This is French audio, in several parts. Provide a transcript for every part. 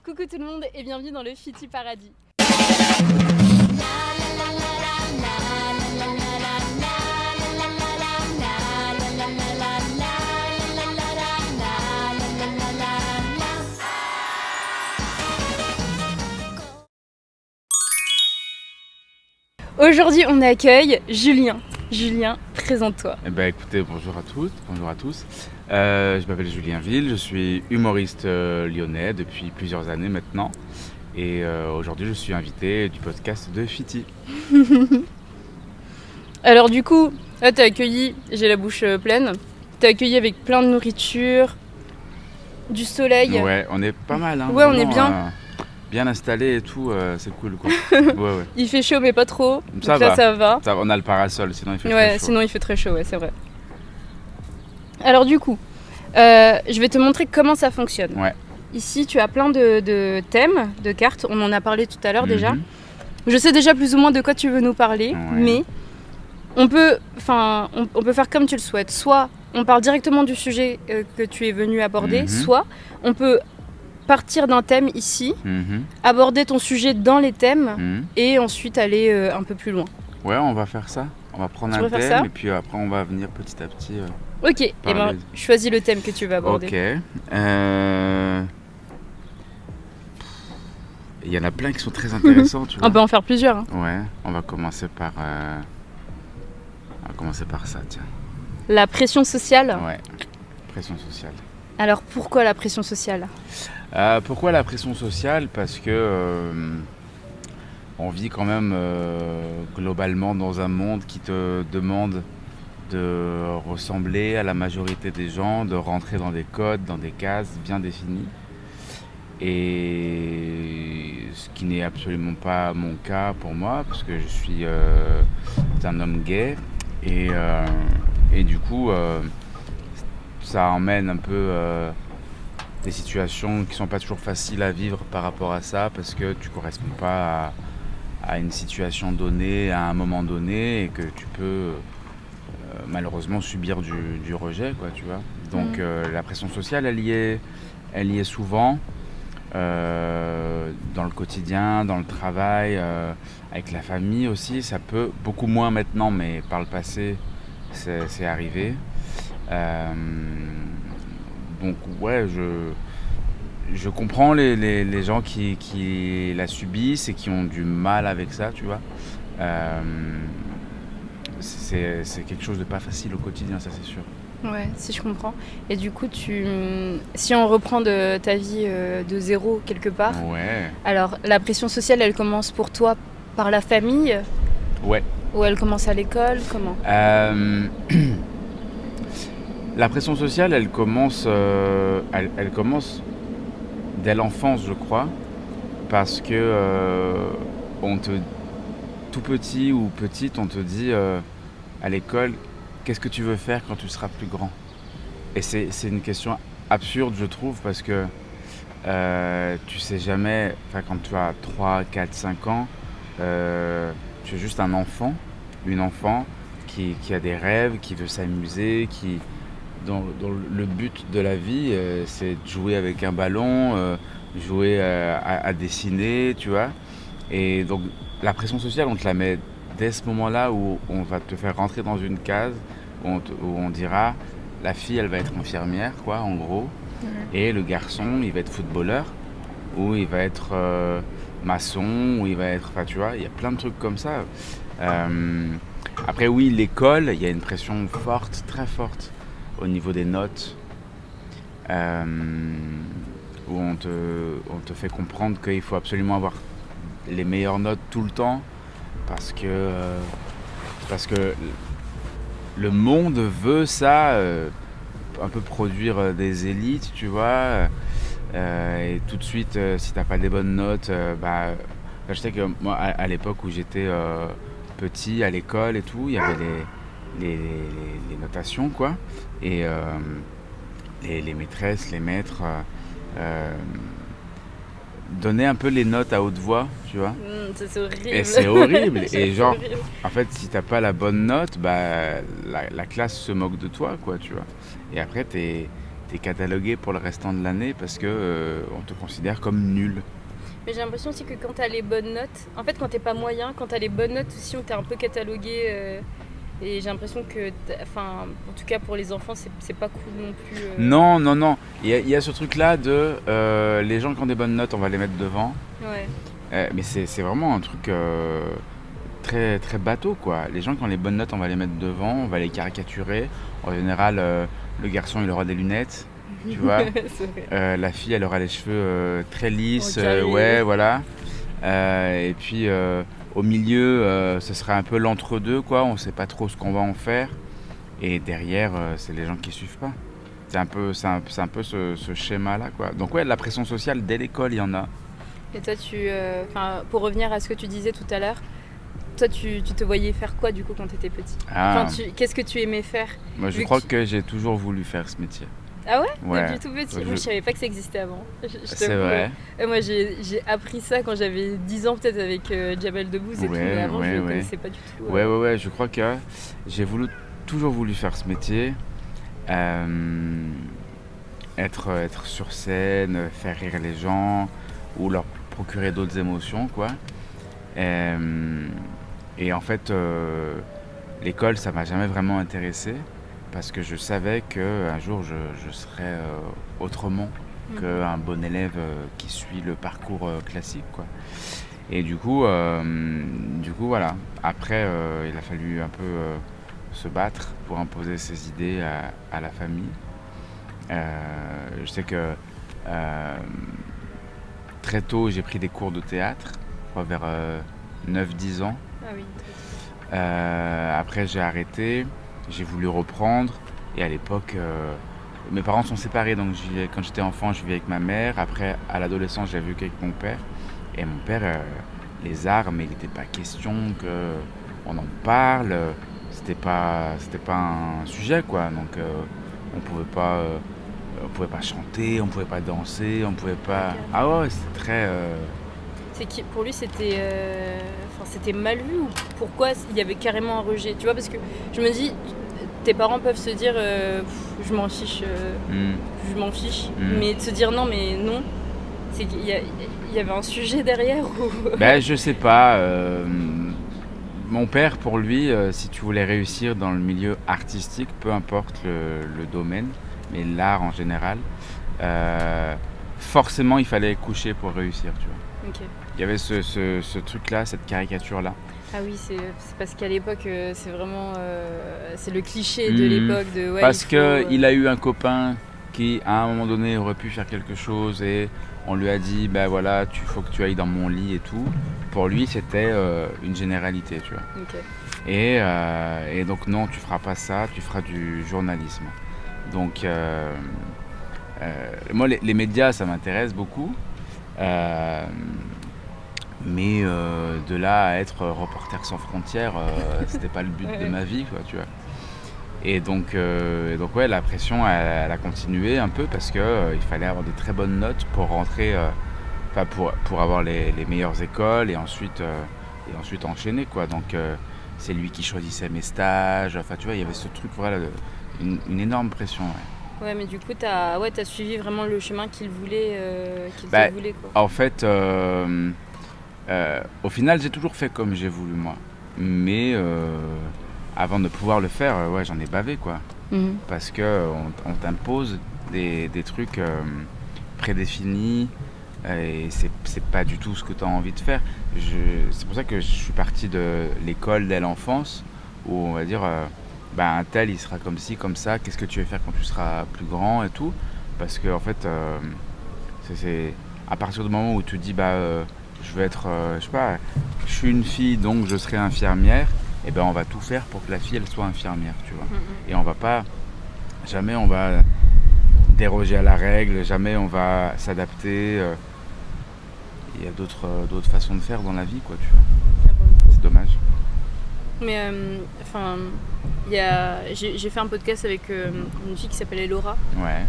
Coucou tout le monde et bienvenue dans le Fiti Paradis. Aujourd'hui, on accueille Julien. Julien, présente-toi. Eh ben, écoutez, bonjour à toutes, bonjour à tous. Je m'appelle Julien Ville, je suis humoriste lyonnais depuis plusieurs années maintenant. Et aujourd'hui, je suis invité du podcast de Fiti. Alors du coup, là t'es accueilli, j'ai la bouche pleine, t'es accueilli avec plein de nourriture, du soleil. Ouais, on est pas mal, hein. Ouais, vraiment, on est bien. Bien installé et tout, c'est cool quoi. Ouais. Il fait chaud mais pas trop, donc Ça là va. ça va. Ça, on a le parasol, sinon il fait Ouais, très chaud. sinon il fait très chaud, ouais, c'est vrai. Alors du coup, je vais te montrer comment ça fonctionne. Ouais. Ici, tu as plein de thèmes, de cartes, on en a parlé tout à l'heure déjà. Mhm. Je sais déjà plus ou moins de quoi tu veux nous parler, Ouais. mais on peut faire comme tu le souhaites. Soit on parle directement du sujet que tu es venu aborder, Mhm. soit on peut partir d'un thème ici, Mhm. aborder ton sujet dans les thèmes Mhm. et ensuite aller un peu plus loin. Ouais, on va faire ça. On va prendre Tu un veux faire thème ça et puis après on va venir petit à petit. Ok, et Parler. ben choisis le thème que tu vas aborder. Ok. Il y en a plein qui sont très intéressants, tu vois. On peut en faire plusieurs. Hein. Ouais, on va commencer par ça, tiens. La pression sociale. Ouais, pression sociale. Alors pourquoi la pression sociale ? Pourquoi la pression sociale ? Parce que on vit quand même globalement dans un monde qui te demande de ressembler à la majorité des gens, de rentrer dans des codes, dans des cases bien définies. Et ce qui n'est absolument pas mon cas pour moi, parce que je suis un homme gay. Et du coup, ça emmène un peu des situations qui sont pas toujours faciles à vivre par rapport à ça, parce que tu corresponds pas à une situation donnée, à un moment donné, et que tu peux malheureusement subir du rejet, quoi, tu vois. Donc la pression sociale, elle y est souvent. Dans le quotidien, dans le travail, avec la famille aussi, ça peut, beaucoup moins maintenant, mais par le passé, c'est arrivé. Donc ouais, je comprends les gens qui la subissent et qui ont du mal avec ça, tu vois. C'est quelque chose de pas facile au quotidien, ça c'est sûr. Ouais, si je comprends. Et du coup, si on reprend de ta vie de zéro quelque part, Ouais. alors la pression sociale, elle commence pour toi par la famille Ouais. ou elle commence à l'école, comment ? La pression sociale, elle commence dès l'enfance, je crois, parce que tout petit ou petite, on te dit à l'école, qu'est-ce que tu veux faire quand tu seras plus grand ? Et c'est une question absurde, je trouve, parce que tu sais jamais, quand tu as 3, 4, 5 ans, tu es juste un enfant, une enfant qui a des rêves, qui veut s'amuser, dont le but de la vie, c'est de jouer avec un ballon, jouer à dessiner, tu vois. Et donc, la pression sociale, on te la met dès ce moment-là où on va te faire rentrer dans une case, où on dira, la fille, elle va être infirmière, quoi, en gros. Et le garçon, il va être footballeur, ou il va être maçon, ou il va être... Enfin, tu vois, il y a plein de trucs comme ça. Après, oui, l'école, il y a une pression forte, très forte, au niveau des notes, où on te fait comprendre qu'il faut absolument avoir les meilleures notes tout le temps, parce que le monde veut ça, un peu produire des élites, tu vois. Et tout de suite, si t'as pas des bonnes notes, je sais que moi, à l'époque où j'étais petit, à l'école et tout, il y avait les notations, quoi. Et les maîtresses, les maîtres donnaient un peu les notes à haute voix, tu vois. C'est horrible. Et c'est horrible. Et C'est genre, horrible. en fait, si t'as pas la bonne note, la classe se moque de toi, quoi, tu vois. Et après, t'es t'es catalogué pour le restant de l'année parce que on te considère comme nul. Mais j'ai l'impression aussi que quand t'as les bonnes notes, en fait quand t'es pas moyen, quand t'as les bonnes notes aussi, on t'es un peu catalogué. Et j'ai l'impression que, enfin, en tout cas pour les enfants, c'est pas cool non plus. Non, non, non. Il y a ce truc-là de les gens qui ont des bonnes notes, on va les mettre devant. Ouais. Mais c'est vraiment un truc très, très bateau, quoi. Les gens qui ont les bonnes notes, on va les mettre devant, on va les caricaturer. En général, le garçon, il aura des lunettes, tu vois. C'est vrai. La fille, elle aura les cheveux très lisses, En carré. ouais, voilà. Et puis au milieu, ce sera un peu l'entre-deux, quoi. On sait pas trop ce qu'on va en faire. Et derrière, c'est les gens qui suivent pas. C'est un peu ce schéma-là, quoi. Donc ouais, la pression sociale dès l'école, il y en a. Et toi, pour revenir à ce que tu disais tout à l'heure, toi, tu te voyais faire quoi du coup quand t'étais petit? Ah, Qu'est-ce que tu aimais faire? moi je Vu crois que- que j'ai toujours voulu faire ce métier. Ah ouais? Ouais. Depuis tout petit? Ouais, Moi, je savais pas que ça existait avant. C'est vrai. Moi, j'ai appris ça quand j'avais 10 ans, peut-être avec Jamel Debbouze et tout, mais avant, je ne connaissais pas du tout. Ouais, je crois que j'ai toujours voulu faire ce métier. Être sur scène, faire rire les gens ou leur procurer d'autres émotions, quoi. Et en fait, l'école, ça m'a jamais vraiment intéressé parce que je savais qu'un jour, je serais autrement qu'un bon élève qui suit le parcours classique, quoi. Et du coup, voilà. Après, il a fallu un peu se battre pour imposer ses idées à la famille. Je sais que très tôt, j'ai pris des cours de théâtre, je crois vers 9-10 ans. Ah oui. Après, j'ai arrêté, j'ai voulu reprendre. Et à l'époque, mes parents sont séparés, donc quand j'étais enfant, je vivais avec ma mère. Après, à l'adolescence, j'ai vécu avec mon père. Et mon père, les arts, mais il n'était pas question qu'on en parle. C'était pas un sujet, quoi. Donc, on pouvait pas chanter, on pouvait pas danser, on pouvait pas. Ok. Ah ouais, c'était très. Pour lui, c'était mal vu ou pourquoi il y avait carrément un rejet? Tu vois, parce que je me dis, tes parents peuvent se dire, je m'en fiche, je m'en fiche, mais de se dire non, mais non, c'est qu'il y avait un sujet derrière ou. Ben, je sais pas. Mon père, pour lui, si tu voulais réussir dans le milieu artistique, peu importe le domaine, mais l'art en général, forcément il fallait coucher pour réussir, tu vois. Ok. Il y avait ce truc-là, cette caricature-là. Ah oui, c'est parce qu'à l'époque, c'est vraiment c'est le cliché de l'époque de ouais. Parce qu'il a eu un copain qui, à un moment donné, aurait pu faire quelque chose et on lui a dit, ben voilà, faut que tu ailles dans mon lit et tout. Pour lui, c'était une généralité, tu vois. Ok. Et donc non, tu feras pas ça, tu feras du journalisme. Donc moi, les médias, ça m'intéresse beaucoup. Mais de là à être reporter sans frontières, c'était pas le but de ma vie, quoi, tu vois. Et donc ouais, la pression, elle a continué un peu parce que il fallait avoir des très bonnes notes pour rentrer, pour avoir les meilleures écoles et ensuite enchaîner, quoi. Donc c'est lui qui choisissait mes stages. Enfin, tu vois, il y avait ce truc, voilà, une énorme pression. Ouais. Ouais, mais du coup, t'as suivi vraiment le chemin qu'il voulait, quoi. En fait, au final, j'ai toujours fait comme j'ai voulu, moi. Mais avant de pouvoir le faire, ouais, j'en ai bavé, quoi. Parce que on t'impose des trucs prédéfinis et c'est pas du tout ce que tu as envie de faire. C'est pour ça que je suis parti de l'école dès l'enfance où on va dire un tel il sera comme ci, comme ça, qu'est-ce que tu veux faire quand tu seras plus grand et tout. Parce que en fait, c'est à partir du moment où tu te dis je veux être, je sais pas, je suis une fille donc je serai infirmière, et ben on va tout faire pour que la fille elle soit infirmière, tu vois. Et on va pas, jamais on va déroger à la règle, jamais on va s'adapter. Il y a d'autres façons de faire dans la vie, quoi, tu vois. C'est dommage. Mais enfin, j'ai fait un podcast avec une fille qui s'appelait Laura, Ouais.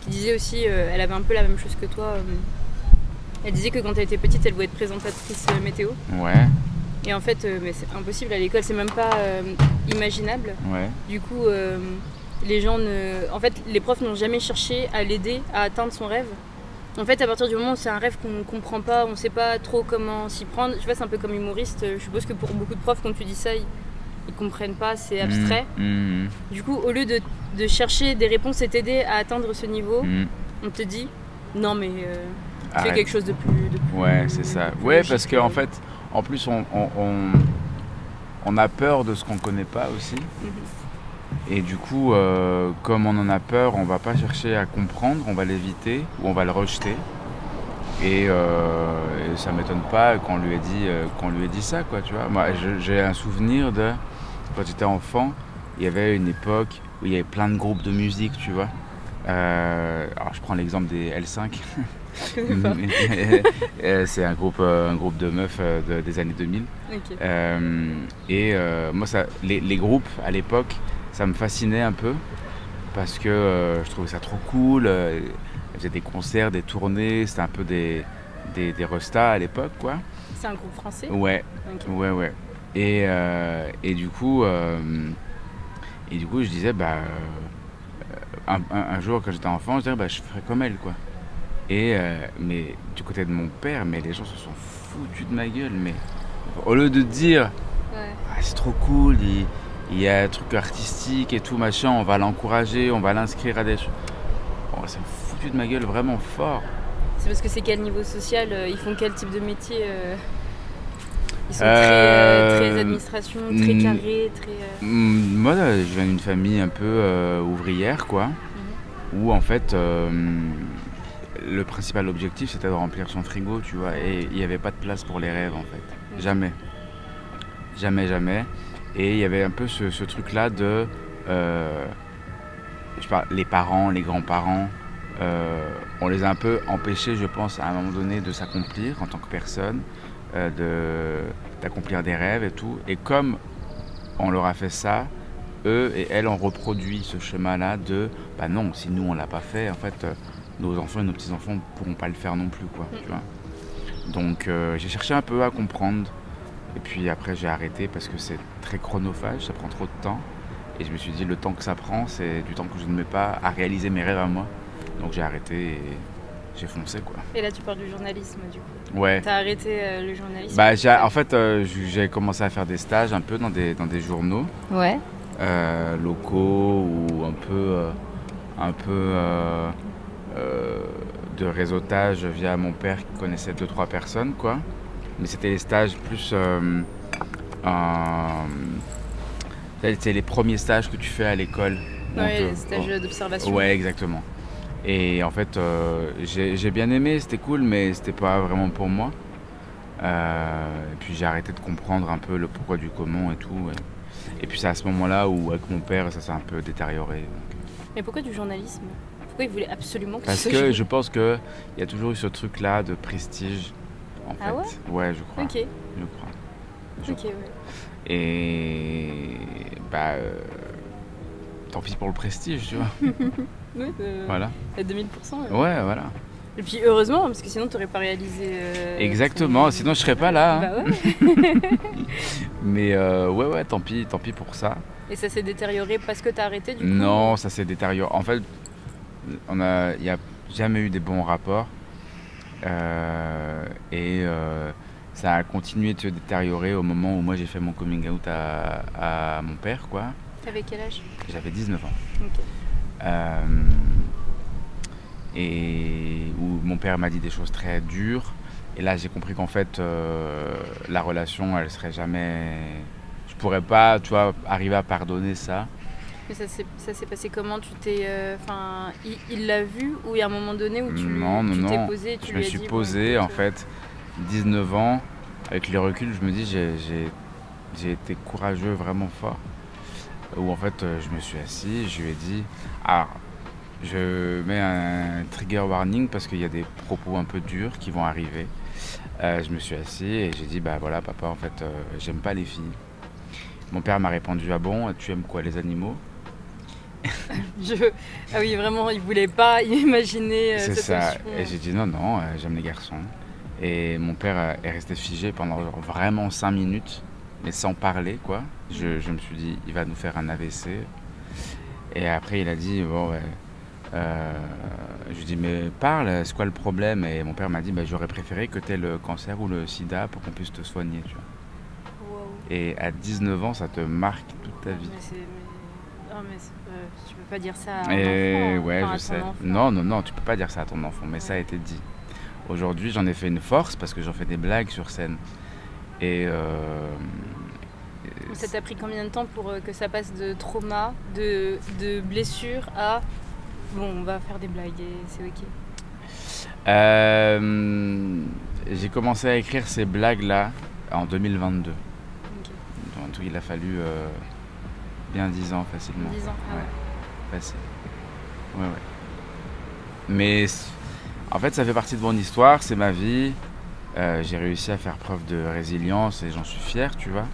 qui disait aussi, elle avait un peu la même chose que toi. Elle disait que quand elle était petite, elle voulait être présentatrice météo. Ouais. Et en fait, mais c'est impossible à l'école, c'est même pas imaginable. Ouais. Du coup, les gens ne... En fait, les profs n'ont jamais cherché à l'aider à atteindre son rêve. En fait, à partir du moment où c'est un rêve qu'on ne comprend pas, on ne sait pas trop comment s'y prendre, tu vois, c'est un peu comme humoriste. Je suppose que pour beaucoup de profs, quand tu dis ça, ils comprennent pas, c'est abstrait. Du coup, au lieu de chercher des réponses et t'aider à atteindre ce niveau, on te dit non mais fais quelque chose de plus ouais, c'est ça. Ouais, parce qu'en fait, en plus, on a peur de ce qu'on connaît pas aussi. Et du coup, comme on en a peur, on va pas chercher à comprendre, on va l'éviter ou on va le rejeter. Et ça m'étonne pas qu'on lui ait dit ça, quoi, tu vois. Moi, j'ai un souvenir de quand j'étais enfant, il y avait une époque où il y avait plein de groupes de musique, tu vois. Alors je prends l'exemple des L5. C'est un groupe de meufs des années 2000. Okay. Moi, les groupes à l'époque, ça me fascinait un peu parce que je trouvais ça trop cool. Ils faisaient des concerts, des tournées, c'était un peu des restas à l'époque, quoi. C'est un groupe français ? Ouais, okay. Ouais. Et du coup, je disais, un jour quand j'étais enfant, je disais, je ferais comme elle, quoi. Mais du côté de mon père, mais les gens se sont foutus de ma gueule. Mais au lieu de dire, c'est trop cool, il y a un truc artistique et tout, machin, on va l'encourager, on va l'inscrire à des choses. Ils se sont foutus de ma gueule vraiment fort. C'est parce que c'est quel niveau social ? Ils font quel type de métier ? Ils sont très administration, très carré, très... Moi, je viens d'une famille un peu ouvrière, quoi, où en fait, le principal objectif, c'était de remplir son frigo, tu vois, et il n'y avait pas de place pour les rêves, en fait. Jamais. Et il y avait un peu ce truc-là de... les parents, les grands-parents, on les a un peu empêchés, je pense, à un moment donné, de s'accomplir en tant que personne, d'accomplir des rêves et tout. Et comme on leur a fait ça, eux et elles ont reproduit ce schéma-là de non, si nous on l'a pas fait, en fait, nos enfants et nos petits-enfants ne pourront pas le faire non plus, quoi, tu vois. Donc j'ai cherché un peu à comprendre. Et puis après j'ai arrêté parce que c'est très chronophage, ça prend trop de temps. Et je me suis dit, le temps que ça prend, c'est du temps que je ne mets pas à réaliser mes rêves à moi. Donc j'ai arrêté et j'ai foncé, quoi. Et là tu parles du journalisme, du coup. Ouais. T'as arrêté le journalisme ? En fait, j'ai commencé à faire des stages un peu dans des journaux. Ouais. Locaux ou un peu de réseautage via mon père qui connaissait 2-3 personnes, quoi. Mais c'était les stages plus... c'est les premiers stages que tu fais à l'école. Ouais, les stages d'observation. Ouais, exactement. Et en fait, j'ai bien aimé, c'était cool, mais c'était pas vraiment pour moi. Et puis j'ai arrêté de comprendre un peu le pourquoi du comment et tout. Et puis c'est à ce moment-là où, avec mon père, ça s'est un peu détérioré. Donc. Mais pourquoi du journalisme ? Pourquoi il voulait absolument que Parce que je pense qu'il y a toujours eu ce truc-là de prestige, en fait. Ouais, je crois. Ok. Je crois. Ouais. Et... tant pis pour le prestige, tu vois. Ouais, voilà. À 2000%. Ouais, voilà. Et puis heureusement, parce que sinon tu n'aurais pas réalisé... Exactement, sinon je serais pas là. Hein. Bah ouais. Mais ouais, tant pis pour ça. Et ça s'est détérioré parce que t'as arrêté, du coup ? Non, ça s'est détérioré. En fait, il n'y a jamais eu des bons rapports. Ça a continué de se détériorer au moment où moi j'ai fait mon coming out à mon père, quoi. T'avais quel âge ? J'avais 19 ans. Ok. Et où mon père m'a dit des choses très dures. Et là, j'ai compris qu'en fait, la relation, elle serait jamais... Je pourrais pas, tu vois, arriver à pardonner ça. Mais ça s'est passé comment ? Tu t'es... il l'a vu ou il y a un moment donné où tu t'es posé et tu je lui me as suis dit, posé, en fait, 19 ans, avec le recul, je me dis, j'ai été courageux vraiment fort. Où en fait, je me suis assis, je lui ai dit... Alors, je mets un trigger warning parce qu'il y a des propos un peu durs qui vont arriver. Je me suis assis et j'ai dit, voilà papa, en fait, j'aime pas les filles. Mon père m'a répondu, ah bon, tu aimes quoi, les animaux ? Ah oui, vraiment, il voulait pas imaginer cette situation. C'est ça, et j'ai dit non, j'aime les garçons. Et mon père est resté figé pendant vraiment 5 minutes, mais sans parler, quoi. Je me suis dit, il va nous faire un AVC. Et après, il a dit, bon, ouais. Je lui dis, mais parle, c'est quoi le problème? Et mon père m'a dit, bah, j'aurais préféré que tu aies le cancer ou le sida pour qu'on puisse te soigner, tu vois. Wow. Et à 19 ans, ça te marque toute ta vie. Non, mais tu peux pas dire ça à un Et enfant. ouais, Enfin, je à ton sais. enfant. Non, tu peux pas dire ça à ton enfant, mais ça a été dit. Aujourd'hui, j'en ai fait une force parce que j'en fais des blagues sur scène. Et Ça t'a pris combien de temps pour que ça passe de trauma, de blessure à bon, on va faire des blagues et c'est ok. j'ai commencé à écrire ces blagues-là en 2022. Ok. Donc il a fallu bien 10 ans facilement. 10 ans, ah ouais. Facile. Ouais. Mais en fait, ça fait partie de mon histoire, c'est ma vie. J'ai réussi à faire preuve de résilience et j'en suis fier, tu vois.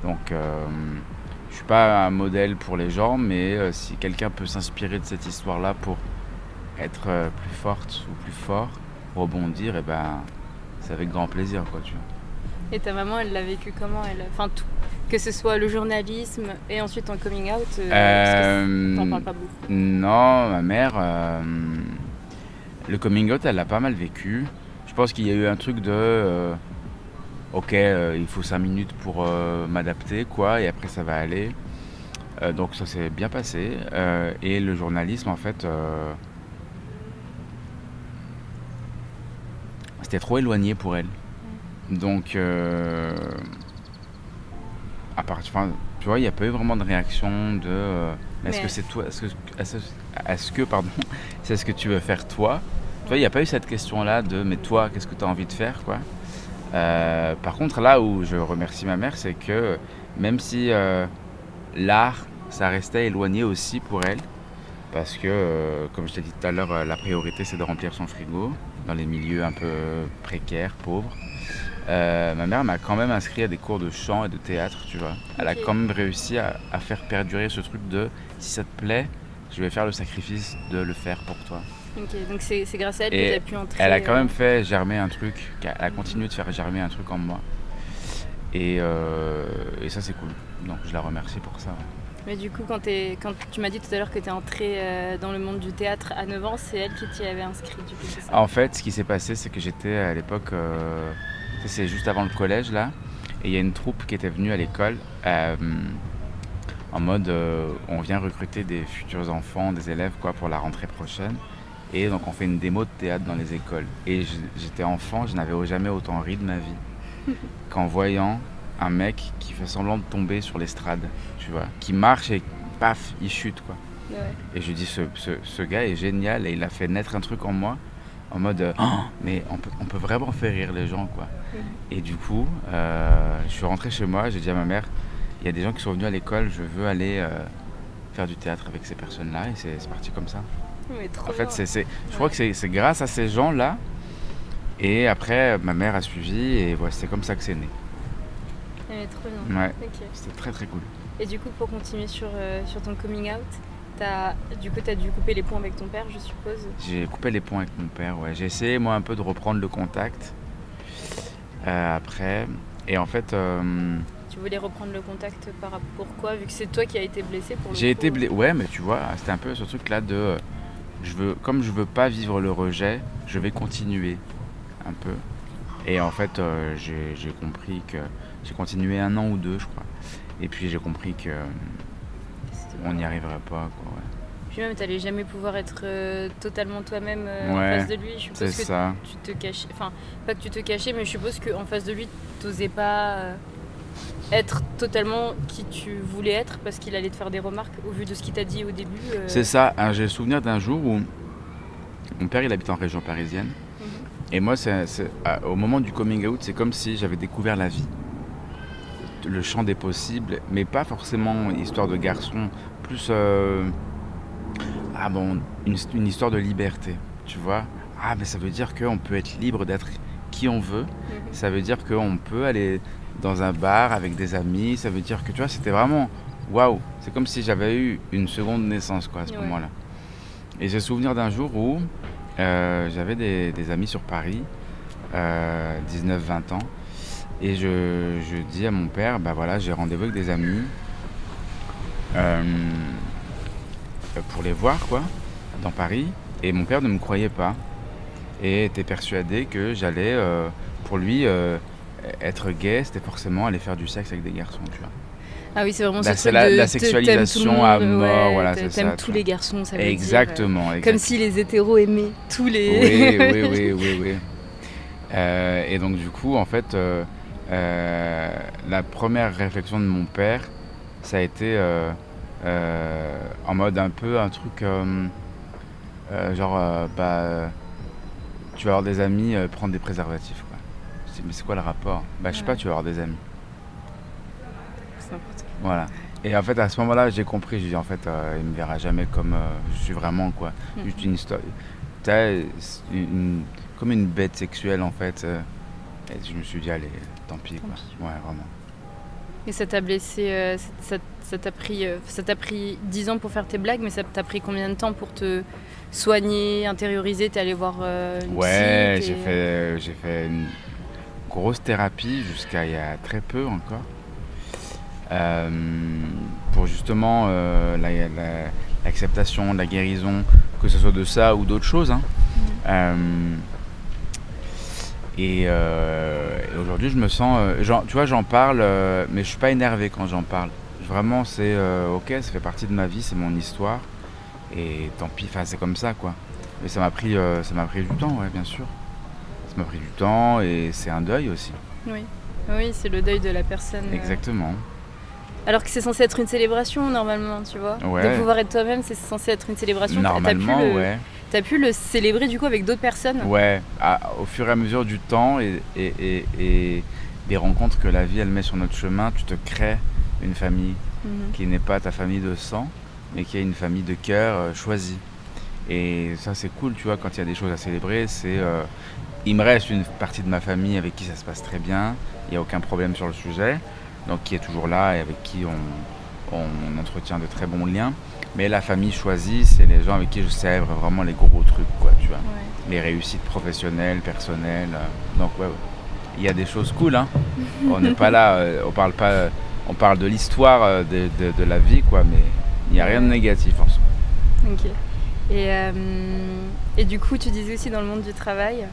Donc, je suis pas un modèle pour les gens, mais si quelqu'un peut s'inspirer de cette histoire-là pour être plus forte ou plus fort, rebondir, et ben, c'est avec grand plaisir, quoi, tu vois. Et ta maman, elle l'a vécu comment enfin, tout. Que ce soit le journalisme et ensuite ton coming out, parce que t'en parles pas beaucoup. Non, ma mère, le coming out, elle l'a pas mal vécu. Je pense qu'il y a eu un truc de ok, il faut 5 minutes pour m'adapter, quoi, et après ça va aller. Donc ça s'est bien passé. Et le journalisme, en fait, c'était trop éloigné pour elle. Donc, tu vois, il n'y a pas eu vraiment de réaction de est-ce que c'est toi, pardon, c'est ce que tu veux faire toi? Tu vois, il n'y a pas eu cette question-là de mais toi, qu'est-ce que tu as envie de faire, quoi. Par contre, là où je remercie ma mère, c'est que même si l'art, ça restait éloigné aussi pour elle, parce que, comme je t'ai dit tout à l'heure, la priorité c'est de remplir son frigo dans les milieux un peu précaires, pauvres. Ma mère m'a quand même inscrit à des cours de chant et de théâtre, tu vois. Elle a quand même réussi à faire perdurer ce truc de si ça te plaît, je vais faire le sacrifice de le faire pour toi. Ok, donc c'est grâce à elle que tu as pu entrer. Elle a quand même fait germer un truc, elle a continué de faire germer un truc en moi. Et ça, c'est cool. Donc je la remercie pour ça. Mais du coup, quand tu m'as dit tout à l'heure que tu es entré dans le monde du théâtre à 9 ans, c'est elle qui t'y avait inscrit, du coup, c'est ça? En fait, ce qui s'est passé, c'est que j'étais à l'époque, c'est juste avant le collège, là, et il y a une troupe qui était venue à l'école en mode on vient recruter des futurs enfants, des élèves, quoi, pour la rentrée prochaine. Et donc on fait une démo de théâtre dans les écoles. Et j'étais enfant, je n'avais jamais autant ri de ma vie qu'en voyant un mec qui fait semblant de tomber sur l'estrade, tu vois, qui marche et paf, il chute, quoi. Ouais. Et je dis, ce gars est génial et il a fait naître un truc en moi, en mode, oh, mais on peut vraiment faire rire les gens, quoi. Et du coup, je suis rentré chez moi, j'ai dit à ma mère, il y a des gens qui sont venus à l'école, je veux aller faire du théâtre avec ces personnes-là, et c'est parti comme ça. Mais trop En fait, bien. je crois que c'est grâce à ces gens-là, et après, ma mère a suivi, et voilà, c'est comme ça que c'est né. Mais trop bien. Ouais, Okay. c'était très très cool. Et du coup, pour continuer sur ton coming out, t'as dû couper les ponts avec ton père, je suppose? J'ai coupé les ponts avec mon père, ouais. J'ai essayé, moi, un peu de reprendre le contact après. Et en fait... Tu voulais reprendre le contact pourquoi? Vu que c'est toi qui as été blessé pour le J'ai été blessé, ouais, mais tu vois, c'était un peu ce truc-là de... comme je veux pas vivre le rejet, je vais continuer un peu. Et en fait, j'ai compris que... J'ai continué 1 an ou 2, je crois. Et puis j'ai compris que on n'y arriverait pas, quoi, ouais. Puis même, t'allais jamais pouvoir être totalement toi-même en Ouais, face de lui. Je suppose c'est que ça. tu te cachais... Enfin, pas que tu te cachais, mais je suppose qu'en face de lui, t'osais pas être totalement qui tu voulais être parce qu'il allait te faire des remarques au vu de ce qu'il t'a dit au début. C'est ça. J'ai le souvenir d'un jour où mon père, il habite en région parisienne. Et moi, au moment du coming out, c'est comme si j'avais découvert la vie. Le champ des possibles, mais pas forcément histoire de garçon, plus une histoire de liberté, tu vois. Ah, mais ça veut dire qu'on peut être libre d'être qui on veut. Ça veut dire qu'on peut aller dans un bar avec des amis. Ça veut dire que, tu vois, c'était vraiment waouh. C'est comme si j'avais eu une seconde naissance, quoi, à ce moment-là. Et j'ai souvenir d'un jour où j'avais des amis sur Paris, 19-20 ans. Et je dis à mon père, bah voilà, j'ai rendez-vous avec des amis. pour les voir, quoi, dans Paris. Et mon père ne me croyait pas. Et était persuadé que j'allais, pour lui, être gay, c'était forcément aller faire du sexe avec des garçons, tu vois. Ah oui, c'est vraiment Là, ce c'est truc de la sexualisation à mort, voilà, c'est ça. T'aimes tu tous vois. les garçons, ça veut Exactement, dire. Comme si les hétéros aimaient tous les... Oui. Et donc du coup, en fait, la première réflexion de mon père, ça a été en mode un peu un truc genre, tu vas avoir des amis, prendre des préservatifs, quoi. Je dis, mais c'est quoi le rapport? Bah je sais pas, tu vas avoir des amis. C'est n'importe quoi. Voilà. Et en fait, à ce moment-là, j'ai compris. J'ai dit, en fait, il me verra jamais comme je suis vraiment, quoi. Juste une histoire. Comme une bête sexuelle, en fait. Et je me suis dit, allez, tant pis, quoi. Ouais, vraiment. Et ça t'a blessé, ça t'a pris 10 ans pour faire tes blagues, mais ça t'a pris combien de temps pour te soigner, intérioriser? T'es allé voir une Ouais, psy, j'ai fait une grosse thérapie jusqu'à il y a très peu encore. Pour justement l'acceptation, la guérison, que ce soit de ça ou d'autres choses, hein. Et aujourd'hui, je me sens, tu vois, j'en parle, mais je suis pas énervé quand j'en parle. Vraiment, c'est ok, ça fait partie de ma vie, c'est mon histoire, et tant pis, enfin, c'est comme ça, quoi. Mais ça m'a pris du temps, ouais, bien sûr. Ça m'a pris du temps, et c'est un deuil aussi. Oui, c'est le deuil de la personne. Exactement. Alors que c'est censé être une célébration, normalement, tu vois. Ouais. De pouvoir être toi-même, c'est censé être une célébration. Normalement, ouais. T'as pu le célébrer, du coup, avec d'autres personnes? Ouais, au fur et à mesure du temps et des rencontres que la vie, elle met sur notre chemin, tu te crées une famille qui n'est pas ta famille de sang, mais qui est une famille de cœur choisie. Et ça, c'est cool, tu vois, quand il y a des choses à célébrer, il me reste une partie de ma famille avec qui ça se passe très bien, il n'y a aucun problème sur le sujet, donc qui est toujours là et avec qui on entretient de très bons liens. Mais la famille choisie, c'est les gens avec qui je célèbre vraiment les gros trucs, quoi, tu vois. Ouais. Les réussites professionnelles, personnelles. Donc ouais, il y a des choses cool, hein. On n'est pas là, on parle de l'histoire de la vie, quoi, mais il n'y a rien de négatif en soi. Ok. Et du coup, tu disais aussi dans le monde du travail.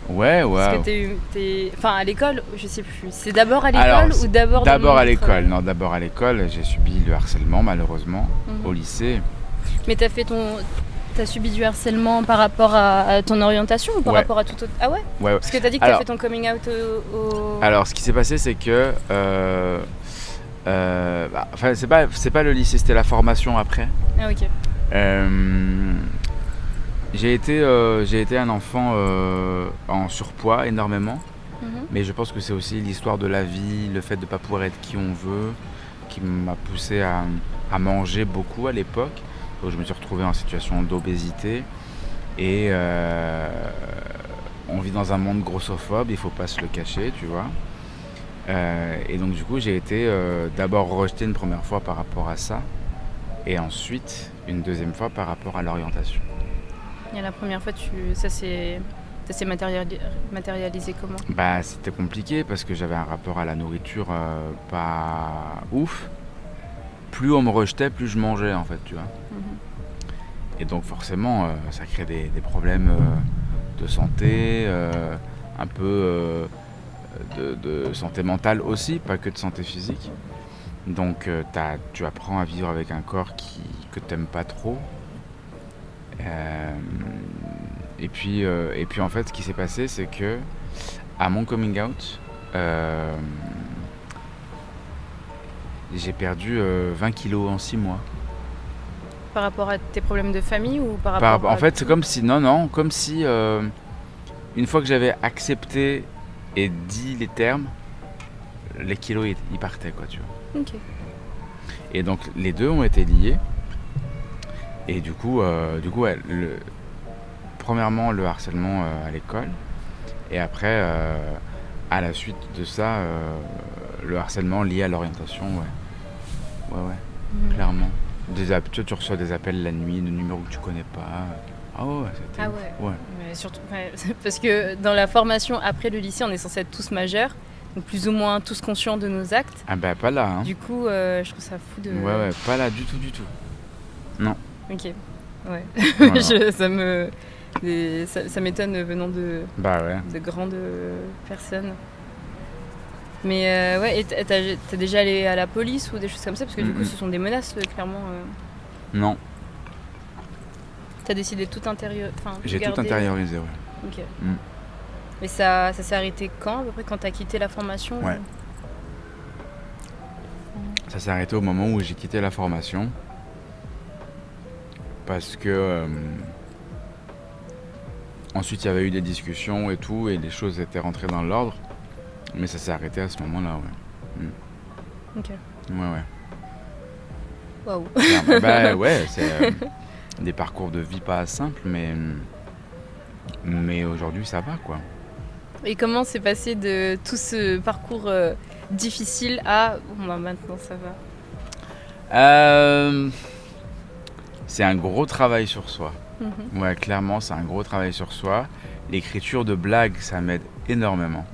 Ouais. Parce que enfin, à l'école, je sais plus. C'est d'abord à l'école ou d'abord dans le monde à du l'école. travail? Non, d'abord à l'école. J'ai subi le harcèlement, malheureusement, au lycée. Mais t'as subi du harcèlement par rapport à ton orientation ou par rapport à tout autre... Ah ouais? Ouais. Parce que t'as dit que t'as fait ton coming out au... Alors, ce qui s'est passé, c'est que... enfin, c'est pas le lycée, c'était la formation après. Ah ok. J'ai été un enfant en surpoids énormément, mais je pense que c'est aussi l'histoire de la vie, le fait de ne pas pouvoir être qui on veut, qui m'a poussé à manger beaucoup à l'époque. Donc je me suis retrouvé en situation d'obésité et on vit dans un monde grossophobe, il ne faut pas se le cacher, tu vois. Et donc du coup j'ai été d'abord rejeté une première fois par rapport à ça et ensuite une deuxième fois par rapport à l'orientation. Et la première fois, ça s'est matérialisé comment? Bah, c'était compliqué parce que j'avais un rapport à la nourriture pas ouf. Plus on me rejetait, plus je mangeais en fait, tu vois. Et donc forcément, ça crée des problèmes de santé, un peu de santé mentale aussi, pas que de santé physique. Donc tu apprends à vivre avec un corps que t'aimes pas trop. Et puis en fait, ce qui s'est passé, c'est que à mon coming out, j'ai perdu 20 kilos en 6 mois. Par rapport à tes problèmes de famille ou par rapport En fait, c'est comme si, comme si une fois que j'avais accepté et dit les termes, les kilos ils partaient, quoi, tu vois. Ok. Et donc les deux ont été liés. Et du coup, ouais, premièrement le harcèlement à l'école, et après, à la suite de ça, le harcèlement lié à l'orientation, ouais, clairement. Tu reçois des appels la nuit de numéros que tu connais pas. Ah ouais, c'était ouf. Ouais. Mais surtout, parce que dans la formation après le lycée, on est censé être tous majeurs, donc plus ou moins tous conscients de nos actes. Ah bah pas là, hein. Du coup, je trouve ça fou de... Ouais, pas là du tout. Non. Ok, ouais. Voilà. Ça m'étonne venant de grandes personnes. Mais ouais, et t'es déjà allé à la police ou des choses comme ça? Parce que du coup, ce sont des menaces, clairement. Non. T'as décidé de tout J'ai garder... tout intériorisé, ouais. Ok. Mais ça s'est arrêté quand, à peu près, quand t'as quitté la formation? Ouais. Ça s'est arrêté au moment où j'ai quitté la formation. Parce que... ensuite, il y avait eu des discussions et tout, et les choses étaient rentrées dans l'ordre. Mais ça s'est arrêté à ce moment-là, ouais. Ok. Ouais. Waouh. Bah ouais, c'est des parcours de vie pas simples, mais aujourd'hui, ça va, quoi. Et comment s'est passé de tout ce parcours difficile à... Bon, bah maintenant, ça va. C'est un gros travail sur soi. Ouais, clairement, c'est un gros travail sur soi. L'écriture de blagues, ça m'aide énormément.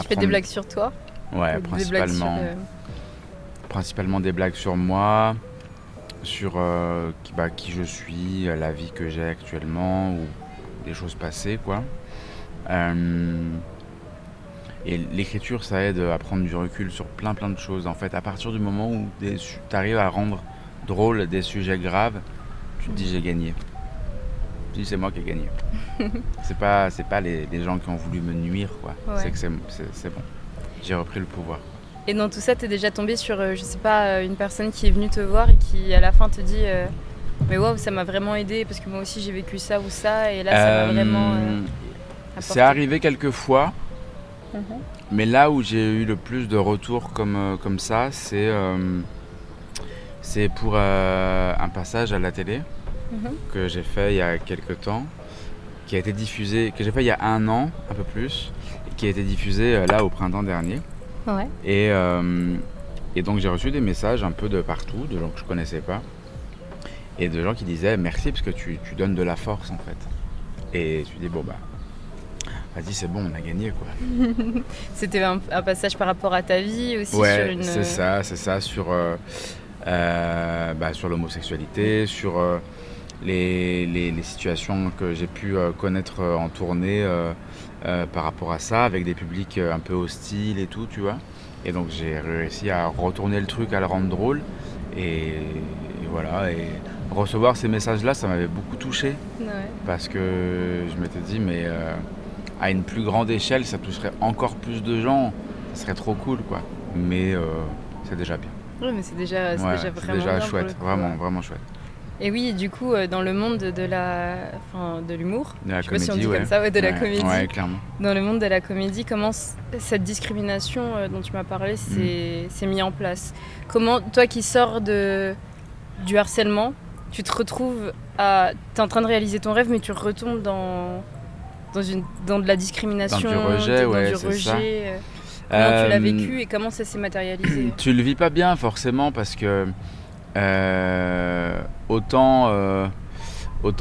Tu fais des blagues sur toi? Ouais, principalement des blagues sur moi, sur qui je suis, la vie que j'ai actuellement, ou des choses passées, quoi. Et l'écriture, ça aide à prendre du recul sur plein de choses. En fait, à partir du moment où tu arrives à rendre drôle des sujets graves, tu te dis j'ai gagné. Tu te dis c'est moi qui ai gagné. c'est pas les gens qui ont voulu me nuire, quoi. Ouais. C'est que c'est bon. J'ai repris le pouvoir. Et dans tout ça, t'es déjà tombé sur, je sais pas, une personne qui est venue te voir et qui à la fin te dit mais waouh, ça m'a vraiment aidé parce que moi aussi j'ai vécu ça ou ça, et là ça m'a vraiment apporté. C'est arrivé quelques fois. Mais là où j'ai eu le plus de retours comme ça, c'est pour un passage à la télé que j'ai fait il y a quelques temps, qui a été diffusé, que j'ai fait il y a 1 an, un peu plus, et qui a été diffusé là au printemps dernier. Ouais. Et donc j'ai reçu des messages un peu de partout, de gens que je connaissais pas, et de gens qui disaient merci parce que tu donnes de la force, en fait. Et tu dis bon bah vas-y, c'est bon, on a gagné, quoi. C'était un passage par rapport à ta vie aussi? Ouais, sur une... c'est ça, sur l'homosexualité, sur les situations que j'ai pu connaître en tournée par rapport à ça, avec des publics un peu hostiles et tout, tu vois. Et donc j'ai réussi à retourner le truc, à le rendre drôle. Et voilà, et recevoir ces messages-là, ça m'avait beaucoup touché. Ouais. Parce que je m'étais dit, mais... à une plus grande échelle, ça toucherait encore plus de gens. Ça serait trop cool, quoi. Mais c'est déjà bien. Oui, mais c'est déjà vraiment bien chouette, vraiment chouette. Et oui, du coup, dans le monde de l'humour, De la je sais comédie, pas si on dit comme ça, la comédie. Ouais, clairement. Dans le monde de la comédie, comment cette discrimination dont tu m'as parlé s'est mise en place? Comment, toi qui sors du harcèlement, tu te retrouves t'es en train de réaliser ton rêve, mais tu retombes dans de la discrimination, dans du rejet, ça. Comment tu l'as vécu et comment ça s'est matérialisé? Tu le vis pas bien forcément parce que autant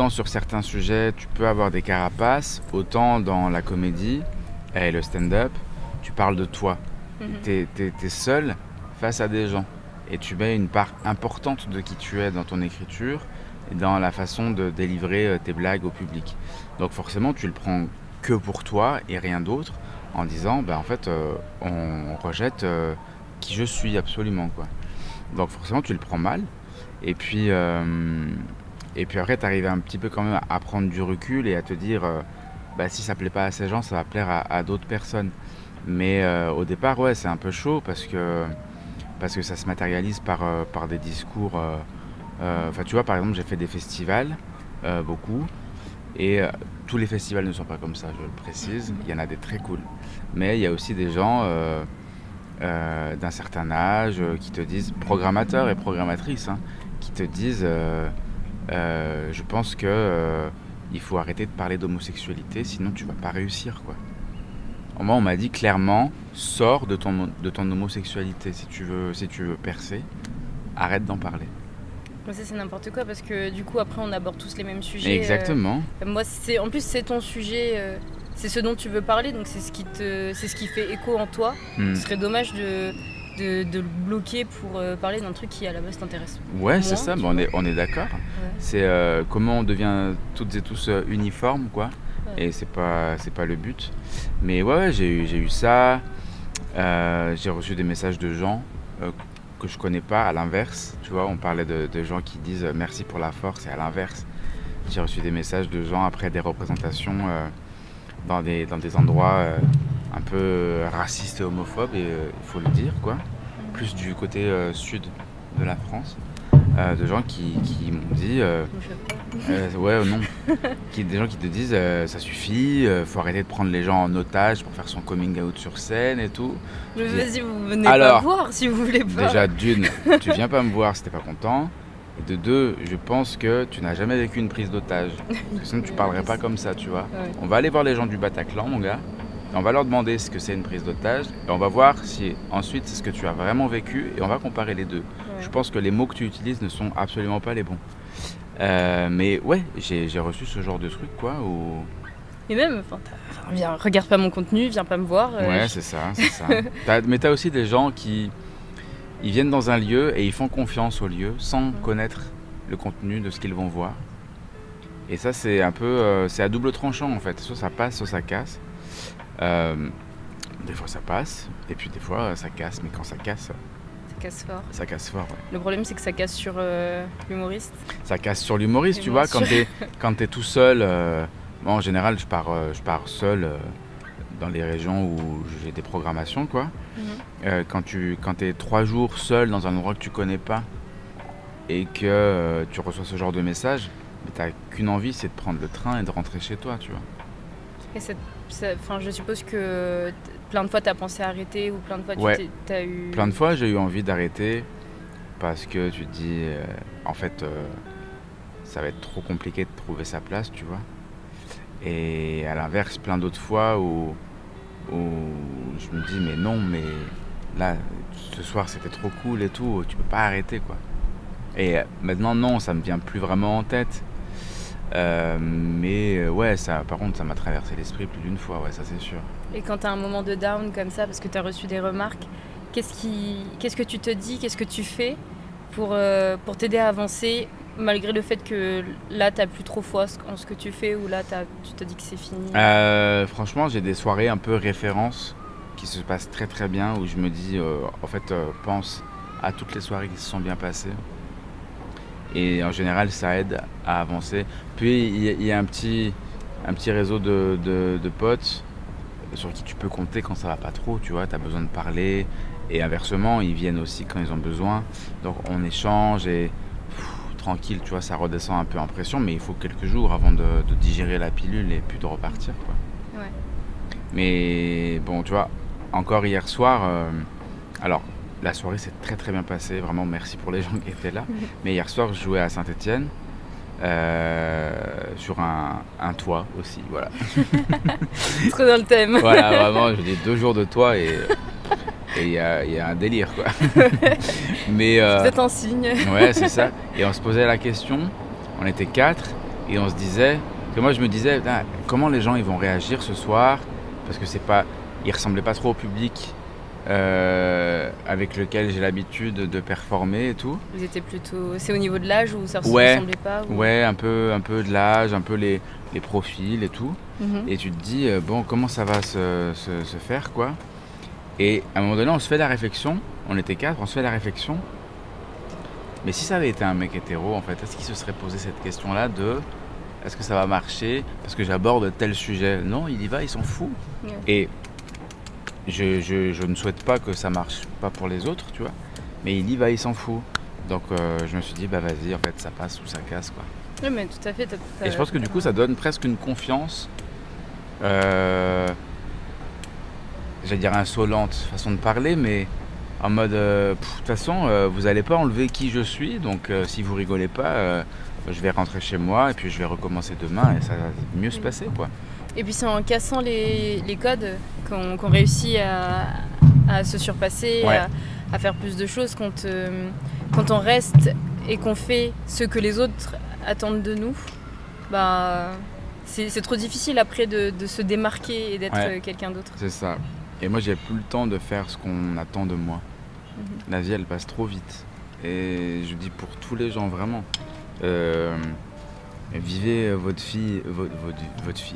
sur certains sujets tu peux avoir des carapaces, autant dans la comédie et le stand-up, tu parles de toi. T'es seul face à des gens et tu mets une part importante de qui tu es dans ton écriture et dans la façon de délivrer tes blagues au public. Donc forcément, tu le prends que pour toi et rien d'autre, en disant, en fait, on rejette qui je suis absolument, quoi. Donc forcément, tu le prends mal. Et puis après, tu arrives un petit peu quand même à prendre du recul et à te dire, si ça plaît pas à ces gens, ça va plaire à d'autres personnes. Mais au départ, ouais, c'est un peu chaud parce que ça se matérialise par des discours... tu vois, par exemple, j'ai fait des festivals, beaucoup, et tous les festivals ne sont pas comme ça, je le précise. Il y en a des très cool. Mais il y a aussi des gens d'un certain âge qui te disent, programmateurs et programmatrices, qui te disent je pense que il faut arrêter de parler d'homosexualité, sinon tu vas pas réussir, quoi. Moi, on m'a dit clairement, sors de ton homosexualité si tu veux percer, arrête d'en parler. Ça, c'est n'importe quoi parce que du coup après on aborde tous les mêmes sujets. Exactement. Moi en plus c'est ton sujet, c'est ce dont tu veux parler, donc c'est ce qui fait écho en toi. Ce serait dommage de le bloquer pour parler d'un truc qui à la base t'intéresse Ouais, moins, c'est ça, tu bah, on est d'accord. Ouais. C'est comment on devient toutes et tous uniformes, quoi. Ouais. Et c'est pas le but. Mais ouais, j'ai eu ça. J'ai reçu des messages de gens que je connais pas, à l'inverse. Tu vois, on parlait de gens qui disent merci pour la force, et à l'inverse. J'ai reçu des messages de gens après des représentations dans des endroits un peu racistes et homophobes, et il faut le dire, quoi. Plus du côté sud de la France. De gens qui m'ont dit ouais, non, des gens qui te disent ça suffit, faut arrêter de prendre les gens en otage pour faire son coming out sur scène et tout. Mais Je dis, vas-y, vous venez alors, pas voir si vous voulez pas. déjà d'une, tu viens pas me voir si t'es pas content, et de deux, je pense que tu n'as jamais vécu une prise d'otage, parce que sinon tu parlerais pas comme ça, tu vois. Ouais. On va aller voir les gens du Bataclan, mon gars, et on va leur demander ce que c'est une prise d'otage, et on va voir si ensuite c'est ce que tu as vraiment vécu, et on va comparer les deux. Ouais. Je pense que les mots que tu utilises ne sont absolument pas les bons. Mais ouais, j'ai reçu ce genre de truc, quoi. Et même, viens, regarde pas mon contenu, viens pas me voir. Ouais, c'est ça. Mais t'as aussi des gens qui ils viennent dans un lieu et ils font confiance au lieu sans connaître le contenu de ce qu'ils vont voir. Et ça, c'est un peu, c'est à double tranchant, en fait. Soit ça passe, soit ça casse. Des fois ça passe, et puis des fois ça casse, mais quand ça casse fort. Ça casse fort, ouais. Le problème, c'est que ça casse sur l'humoriste. Ça casse sur l'humoriste, tu vois, quand t'es tout seul. Moi, en général, je pars seul dans les régions où j'ai des programmations, quoi. Quand t'es 3 jours seul dans un endroit que tu connais pas et que tu reçois ce genre de message, t'as qu'une envie, c'est de prendre le train et de rentrer chez toi, tu vois. Et je suppose que plein de fois t'as pensé à arrêter, ou plein de fois t'as eu... Plein de fois j'ai eu envie d'arrêter parce que tu te dis en fait ça va être trop compliqué de trouver sa place, tu vois. Et à l'inverse, plein d'autres fois où je me dis mais non, mais là ce soir c'était trop cool et tout, tu peux pas arrêter, quoi. Et maintenant non, ça me vient plus vraiment en tête. Mais ouais, ça, par contre, ça m'a traversé l'esprit plus d'une fois, ouais, ça c'est sûr. Et quand t'as un moment de down comme ça, parce que t'as reçu des remarques, qu'est-ce que tu te dis, qu'est-ce que tu fais pour t'aider à avancer, malgré le fait que là t'as plus trop foi en ce que tu fais, ou là tu te dis que c'est fini? Franchement, j'ai des soirées un peu références qui se passent très très bien, où je me dis, en fait, pense à toutes les soirées qui se sont bien passées. Et en général, ça aide à avancer. Puis il y a un petit réseau de potes sur qui tu peux compter quand ça va pas trop, tu vois, tu as besoin de parler. Et inversement, ils viennent aussi quand ils ont besoin. Donc on échange et tranquille, tu vois, ça redescend un peu en pression, mais il faut quelques jours avant de digérer la pilule et puis de repartir, quoi. Ouais. Mais bon, tu vois, encore hier soir, alors la soirée s'est très très bien passée, vraiment merci pour les gens qui étaient là. Mais hier soir, je jouais à Saint-Étienne, sur un toit aussi, voilà. Trop dans le thème. Voilà, vraiment, j'ai 2 jours de toit et il y a un délire, quoi. Mais C'est un signe. ouais, c'est ça. Et on se posait la question, on était 4 et on se disait, que moi je me disais, comment les gens ils vont réagir ce soir, parce que ils ressemblaient pas trop au public avec lequel j'ai l'habitude de performer et tout. Ils étaient plutôt... C'est au niveau de l'âge, ou ça ne Ouais, ressemblait pas, ou... Ouais, un peu de l'âge, un peu les profils et tout. Et tu te dis, bon, comment ça va se faire, quoi. Et à un moment donné, on se fait la réflexion, on était 4, on se fait la réflexion. Mais si ça avait été un mec hétéro, en fait, est-ce qu'il se serait posé cette question-là de est-ce que ça va marcher parce que j'aborde tel sujet? Non, il y va, il s'en fout. Ouais. Et je ne souhaite pas que ça marche pas pour les autres, tu vois. Mais il y va, il s'en fout. Donc je me suis dit, bah vas-y, en fait, ça passe ou ça casse, quoi. Oui, mais tout à fait. Et je pense que du coup, ça donne presque une confiance, j'allais dire insolente, façon de parler, mais en mode, de toute façon, vous n'allez pas enlever qui je suis, donc si vous rigolez pas, je vais rentrer chez moi et puis je vais recommencer demain et ça va mieux se passer, quoi. Et puis c'est en cassant les codes qu'on réussit à se surpasser, Ouais. à faire plus de choses. Quand on reste et qu'on fait ce que les autres attendent de nous, bah, c'est trop difficile après de se démarquer et d'être quelqu'un d'autre. C'est ça. Et moi, j'ai plus le temps de faire ce qu'on attend de moi. La vie, elle passe trop vite. Et je dis pour tous les gens, vraiment. Vivez votre vie,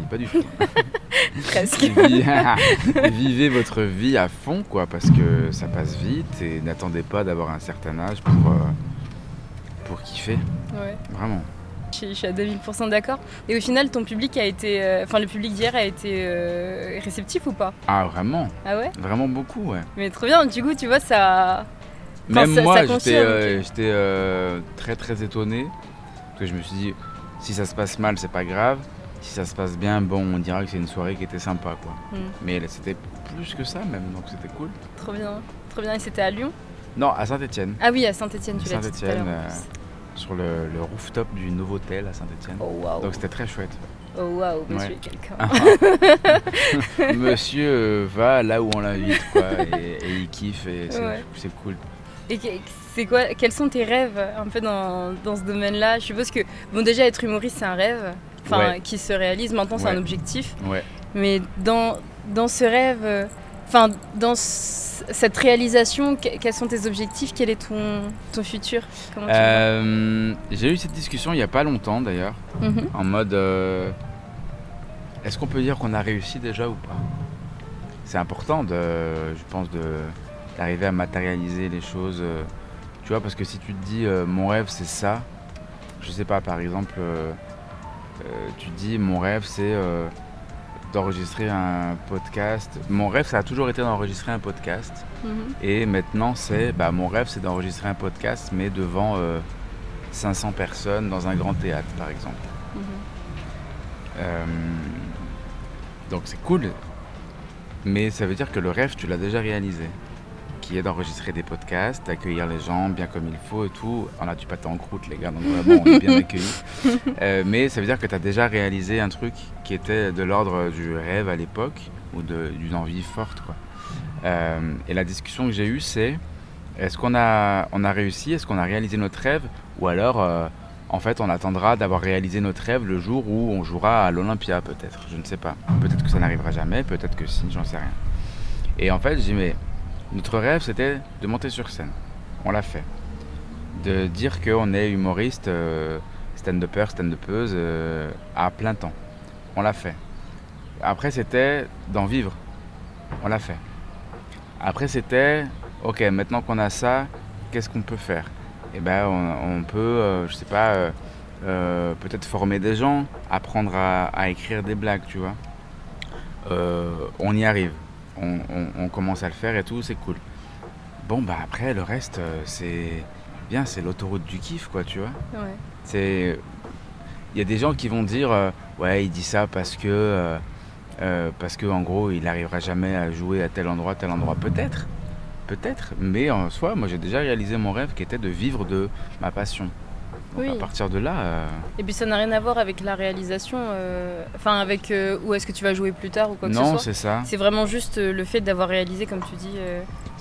pas du tout. Presque. Vivez votre vie à fond, quoi, parce que ça passe vite et n'attendez pas d'avoir un certain âge pour kiffer. Ouais. Vraiment. Je suis à 2000% d'accord. Et au final, ton public a été. Enfin, le public d'hier a été réceptif ou pas? Ah, vraiment? Ah ouais? Vraiment beaucoup, ouais. Mais trop bien, du coup, tu vois, ça. Même ça, moi, ça confirme j'étais très très étonné. Parce que je me suis dit, si ça se passe mal, c'est pas grave. Si ça se passe bien, bon, on dira que c'est une soirée qui était sympa, quoi. Mais c'était plus que ça, même, donc c'était cool. Trop bien, trop bien. Et c'était à Lyon? Non, à Saint-Étienne. Ah oui, à Saint-Étienne, tu l'as dit tout à l'heure. Sur le rooftop du Novotel à Saint-Étienne. Oh waouh. Donc c'était très chouette. Oh waouh, monsieur est quelqu'un. Monsieur va là où on l'invite, quoi, et il kiffe, et c'est cool. Et c'est quoi, quels sont tes rêves un peu dans ce domaine-là? Je suppose que, bon, déjà être humoriste, c'est un rêve, qui se réalise. Maintenant, c'est un objectif. Ouais. Mais dans ce rêve, dans cette réalisation, quels sont tes objectifs? Quel est ton futur? Comment tu J'ai eu cette discussion il n'y a pas longtemps, d'ailleurs, en mode, est-ce qu'on peut dire qu'on a réussi déjà ou pas? C'est important, je pense, d'arriver à matérialiser les choses, tu vois, parce que si tu te dis mon rêve c'est ça, je sais pas, par exemple, tu te dis mon rêve c'est d'enregistrer un podcast. Mon rêve ça a toujours été d'enregistrer un podcast, et maintenant mon rêve c'est d'enregistrer un podcast mais devant 500 personnes dans un grand théâtre, par exemple. Donc c'est cool, mais ça veut dire que le rêve tu l'as déjà réalisé, qui est d'enregistrer des podcasts, d'accueillir les gens bien comme il faut et tout. On a du pâté en croûte, les gars, donc vraiment on est bien accueillis. Mais ça veut dire que tu as déjà réalisé un truc qui était de l'ordre du rêve à l'époque, ou d'une envie forte, quoi. Et la discussion que j'ai eue, c'est est-ce qu'on a réussi, est-ce qu'on a réalisé notre rêve, ou alors en fait on attendra d'avoir réalisé notre rêve le jour où on jouera à l'Olympia, peut-être, je ne sais pas. Peut-être que ça n'arrivera jamais, peut-être que si, j'en sais rien. Et en fait j'ai dit mais notre rêve, c'était de monter sur scène. On l'a fait. De dire qu'on est humoriste, stand-upper, stand-upeuse à plein temps. On l'a fait. Après, c'était d'en vivre. On l'a fait. Après, c'était, ok, maintenant qu'on a ça, qu'est-ce qu'on peut faire? Eh ben, on peut, je sais pas, peut-être former des gens, apprendre à écrire des blagues, tu vois. On y arrive. On commence à le faire et tout, c'est cool. Bon, bah après, le reste, c'est bien, c'est l'autoroute du kiff, quoi, tu vois. Ouais. Il y a des gens qui vont dire, ouais, il dit ça parce que en gros, il n'arrivera jamais à jouer à tel endroit. Peut-être, mais en soi, moi, j'ai déjà réalisé mon rêve qui était de vivre de ma passion. Donc, à partir de là... Et puis ça n'a rien à voir avec la réalisation, avec où est-ce que tu vas jouer plus tard ou quoi que ce soit. Non, c'est ça. C'est vraiment juste le fait d'avoir réalisé, comme tu dis,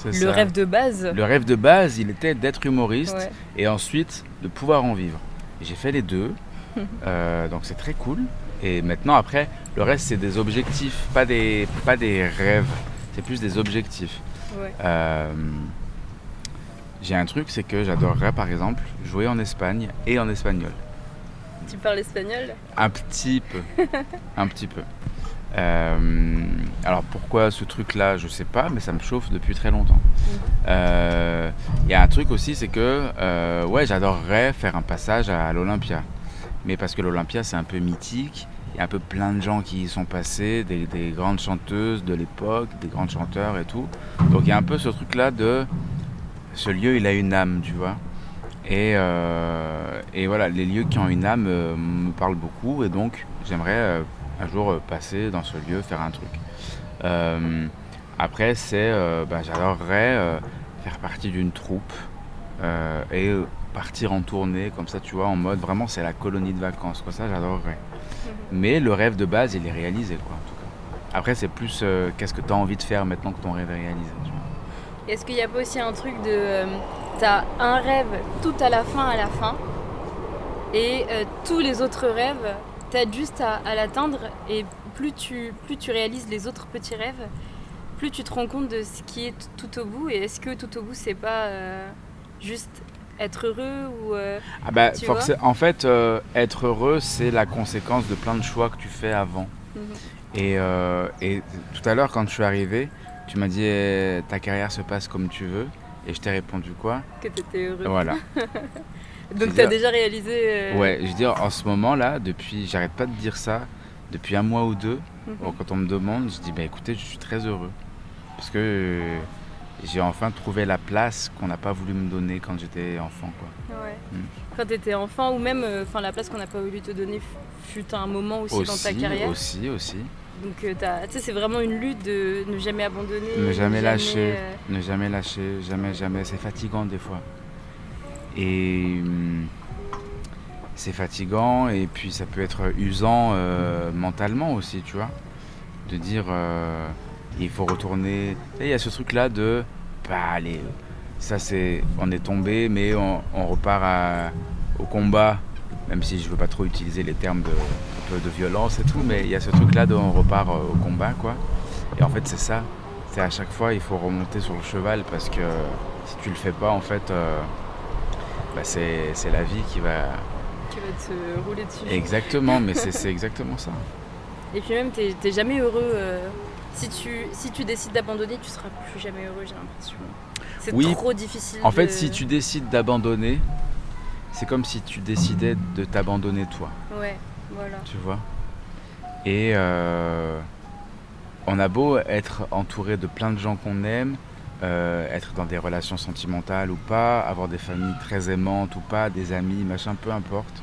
le rêve de base. Le rêve de base, il était d'être humoriste et ensuite de pouvoir en vivre. Et j'ai fait les deux, donc c'est très cool. Et maintenant, après, le reste, c'est des objectifs, pas des rêves, c'est plus des objectifs. Ouais. J'ai un truc, c'est que j'adorerais par exemple jouer en Espagne et en espagnol. Tu parles espagnol? Un petit peu. Un petit peu. Alors pourquoi ce truc-là, je sais pas, mais ça me chauffe depuis très longtemps. Y a un truc aussi, c'est que j'adorerais faire un passage à l'Olympia. Mais parce que l'Olympia, c'est un peu mythique. Il y a un peu plein de gens qui y sont passés, des grandes chanteuses de l'époque, des grands chanteurs et tout. Donc il y a un peu ce truc-là de... Ce lieu, il a une âme, tu vois. Et voilà, les lieux qui ont une âme me parlent beaucoup. Et donc, j'aimerais un jour passer dans ce lieu, faire un truc. Après, j'adorerais faire partie d'une troupe et partir en tournée, comme ça, tu vois, en mode, vraiment, c'est la colonie de vacances, quoi. Ça, j'adorerais. Mais le rêve de base, il est réalisé, quoi, en tout cas. Après, c'est plus qu'est-ce que tu as envie de faire maintenant que ton rêve est réalisé, tu vois. Est-ce qu'il n'y a pas aussi un truc de... t'as un rêve tout à la fin, et tous les autres rêves, t'aides juste à l'atteindre, et plus tu réalises les autres petits rêves, plus tu te rends compte de ce qui est tout au bout. Et est-ce que tout au bout, c'est pas juste être heureux ou Ah bah, tu vois? en fait, être heureux, c'est la conséquence de plein de choix que tu fais avant. Et tout à l'heure, quand je suis arrivé, tu m'as dit ta carrière se passe comme tu veux. Et je t'ai répondu quoi? Que t'étais heureux. Voilà. Donc Je t'as veux dire, déjà réalisé. ouais, je veux dire, en ce moment-là, j'arrête pas de dire ça, depuis un mois ou deux, Mhm. quand on me demande, je dis, bah écoutez, je suis très heureux. Parce que j'ai enfin trouvé la place qu'on n'a pas voulu me donner quand j'étais enfant, quoi. Ouais. Mm. Quand t'étais enfant ou même la place qu'on n'a pas voulu te donner fut un moment aussi dans ta carrière. Aussi. Donc tu sais, c'est vraiment une lutte de ne jamais abandonner, Ne jamais lâcher, euh, jamais. C'est fatigant des fois. Et c'est fatigant et puis ça peut être usant mentalement aussi, tu vois. De dire il faut retourner. Et il y a ce truc-là de bah allez, ça c'est, on est tombé, mais on repart au combat, même si je veux pas trop utiliser les termes un peu de violence et tout, mais il y a ce truc-là de on repart au combat, quoi. Et en fait c'est ça, c'est à chaque fois il faut remonter sur le cheval parce que si tu le fais pas en fait, bah, c'est la vie qui va te rouler dessus. exactement, mais c'est exactement ça. Et puis même t'es jamais heureux. Si tu décides d'abandonner, tu seras plus jamais heureux, j'ai l'impression. C'est Oui, trop difficile. En fait, si tu décides d'abandonner, c'est comme si tu décidais de t'abandonner toi, Ouais, voilà. tu vois. Et on a beau être entouré de plein de gens qu'on aime, être dans des relations sentimentales ou pas, avoir des familles très aimantes ou pas, des amis, machin, peu importe.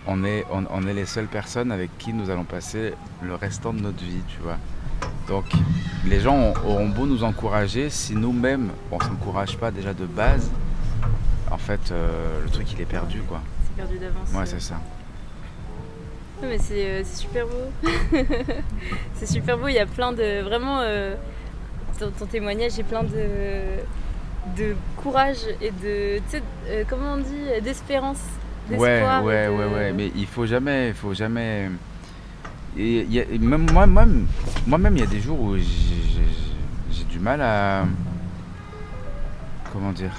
On est les seules personnes avec qui nous allons passer le restant de notre vie, tu vois. Donc les gens auront beau nous encourager, si nous-mêmes on ne s'encourage pas déjà de base, en fait le truc il est perdu, quoi. C'est perdu d'avance. Ouais, c'est ça. Non, mais c'est super beau. C'est super beau, il y a plein de... Vraiment, ton témoignage est plein de courage et de... Tu sais, comment on dit, d'espérance, d'espoir. Ouais, mais il faut jamais... Et même moi-même, il y a des jours où j'ai du mal à... Comment dire?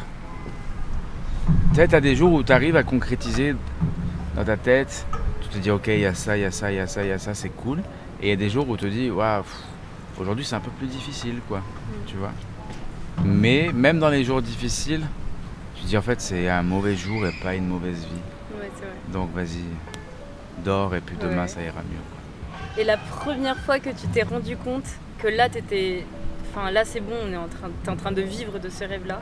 Tu sais, t'as des jours où tu arrives à concrétiser dans ta tête, tu te dis ok, il y a ça, c'est cool. Et il y a des jours où tu te dis, waouh, aujourd'hui c'est un peu plus difficile, quoi, tu vois. Mais même dans les jours difficiles, tu te dis en fait c'est un mauvais jour et pas une mauvaise vie. Ouais, c'est vrai. Donc vas-y, dors et puis demain Ouais. ça ira mieux, quoi. Et la première fois que tu t'es rendu compte que là, là c'est bon, t'es en train de vivre de ce rêve-là.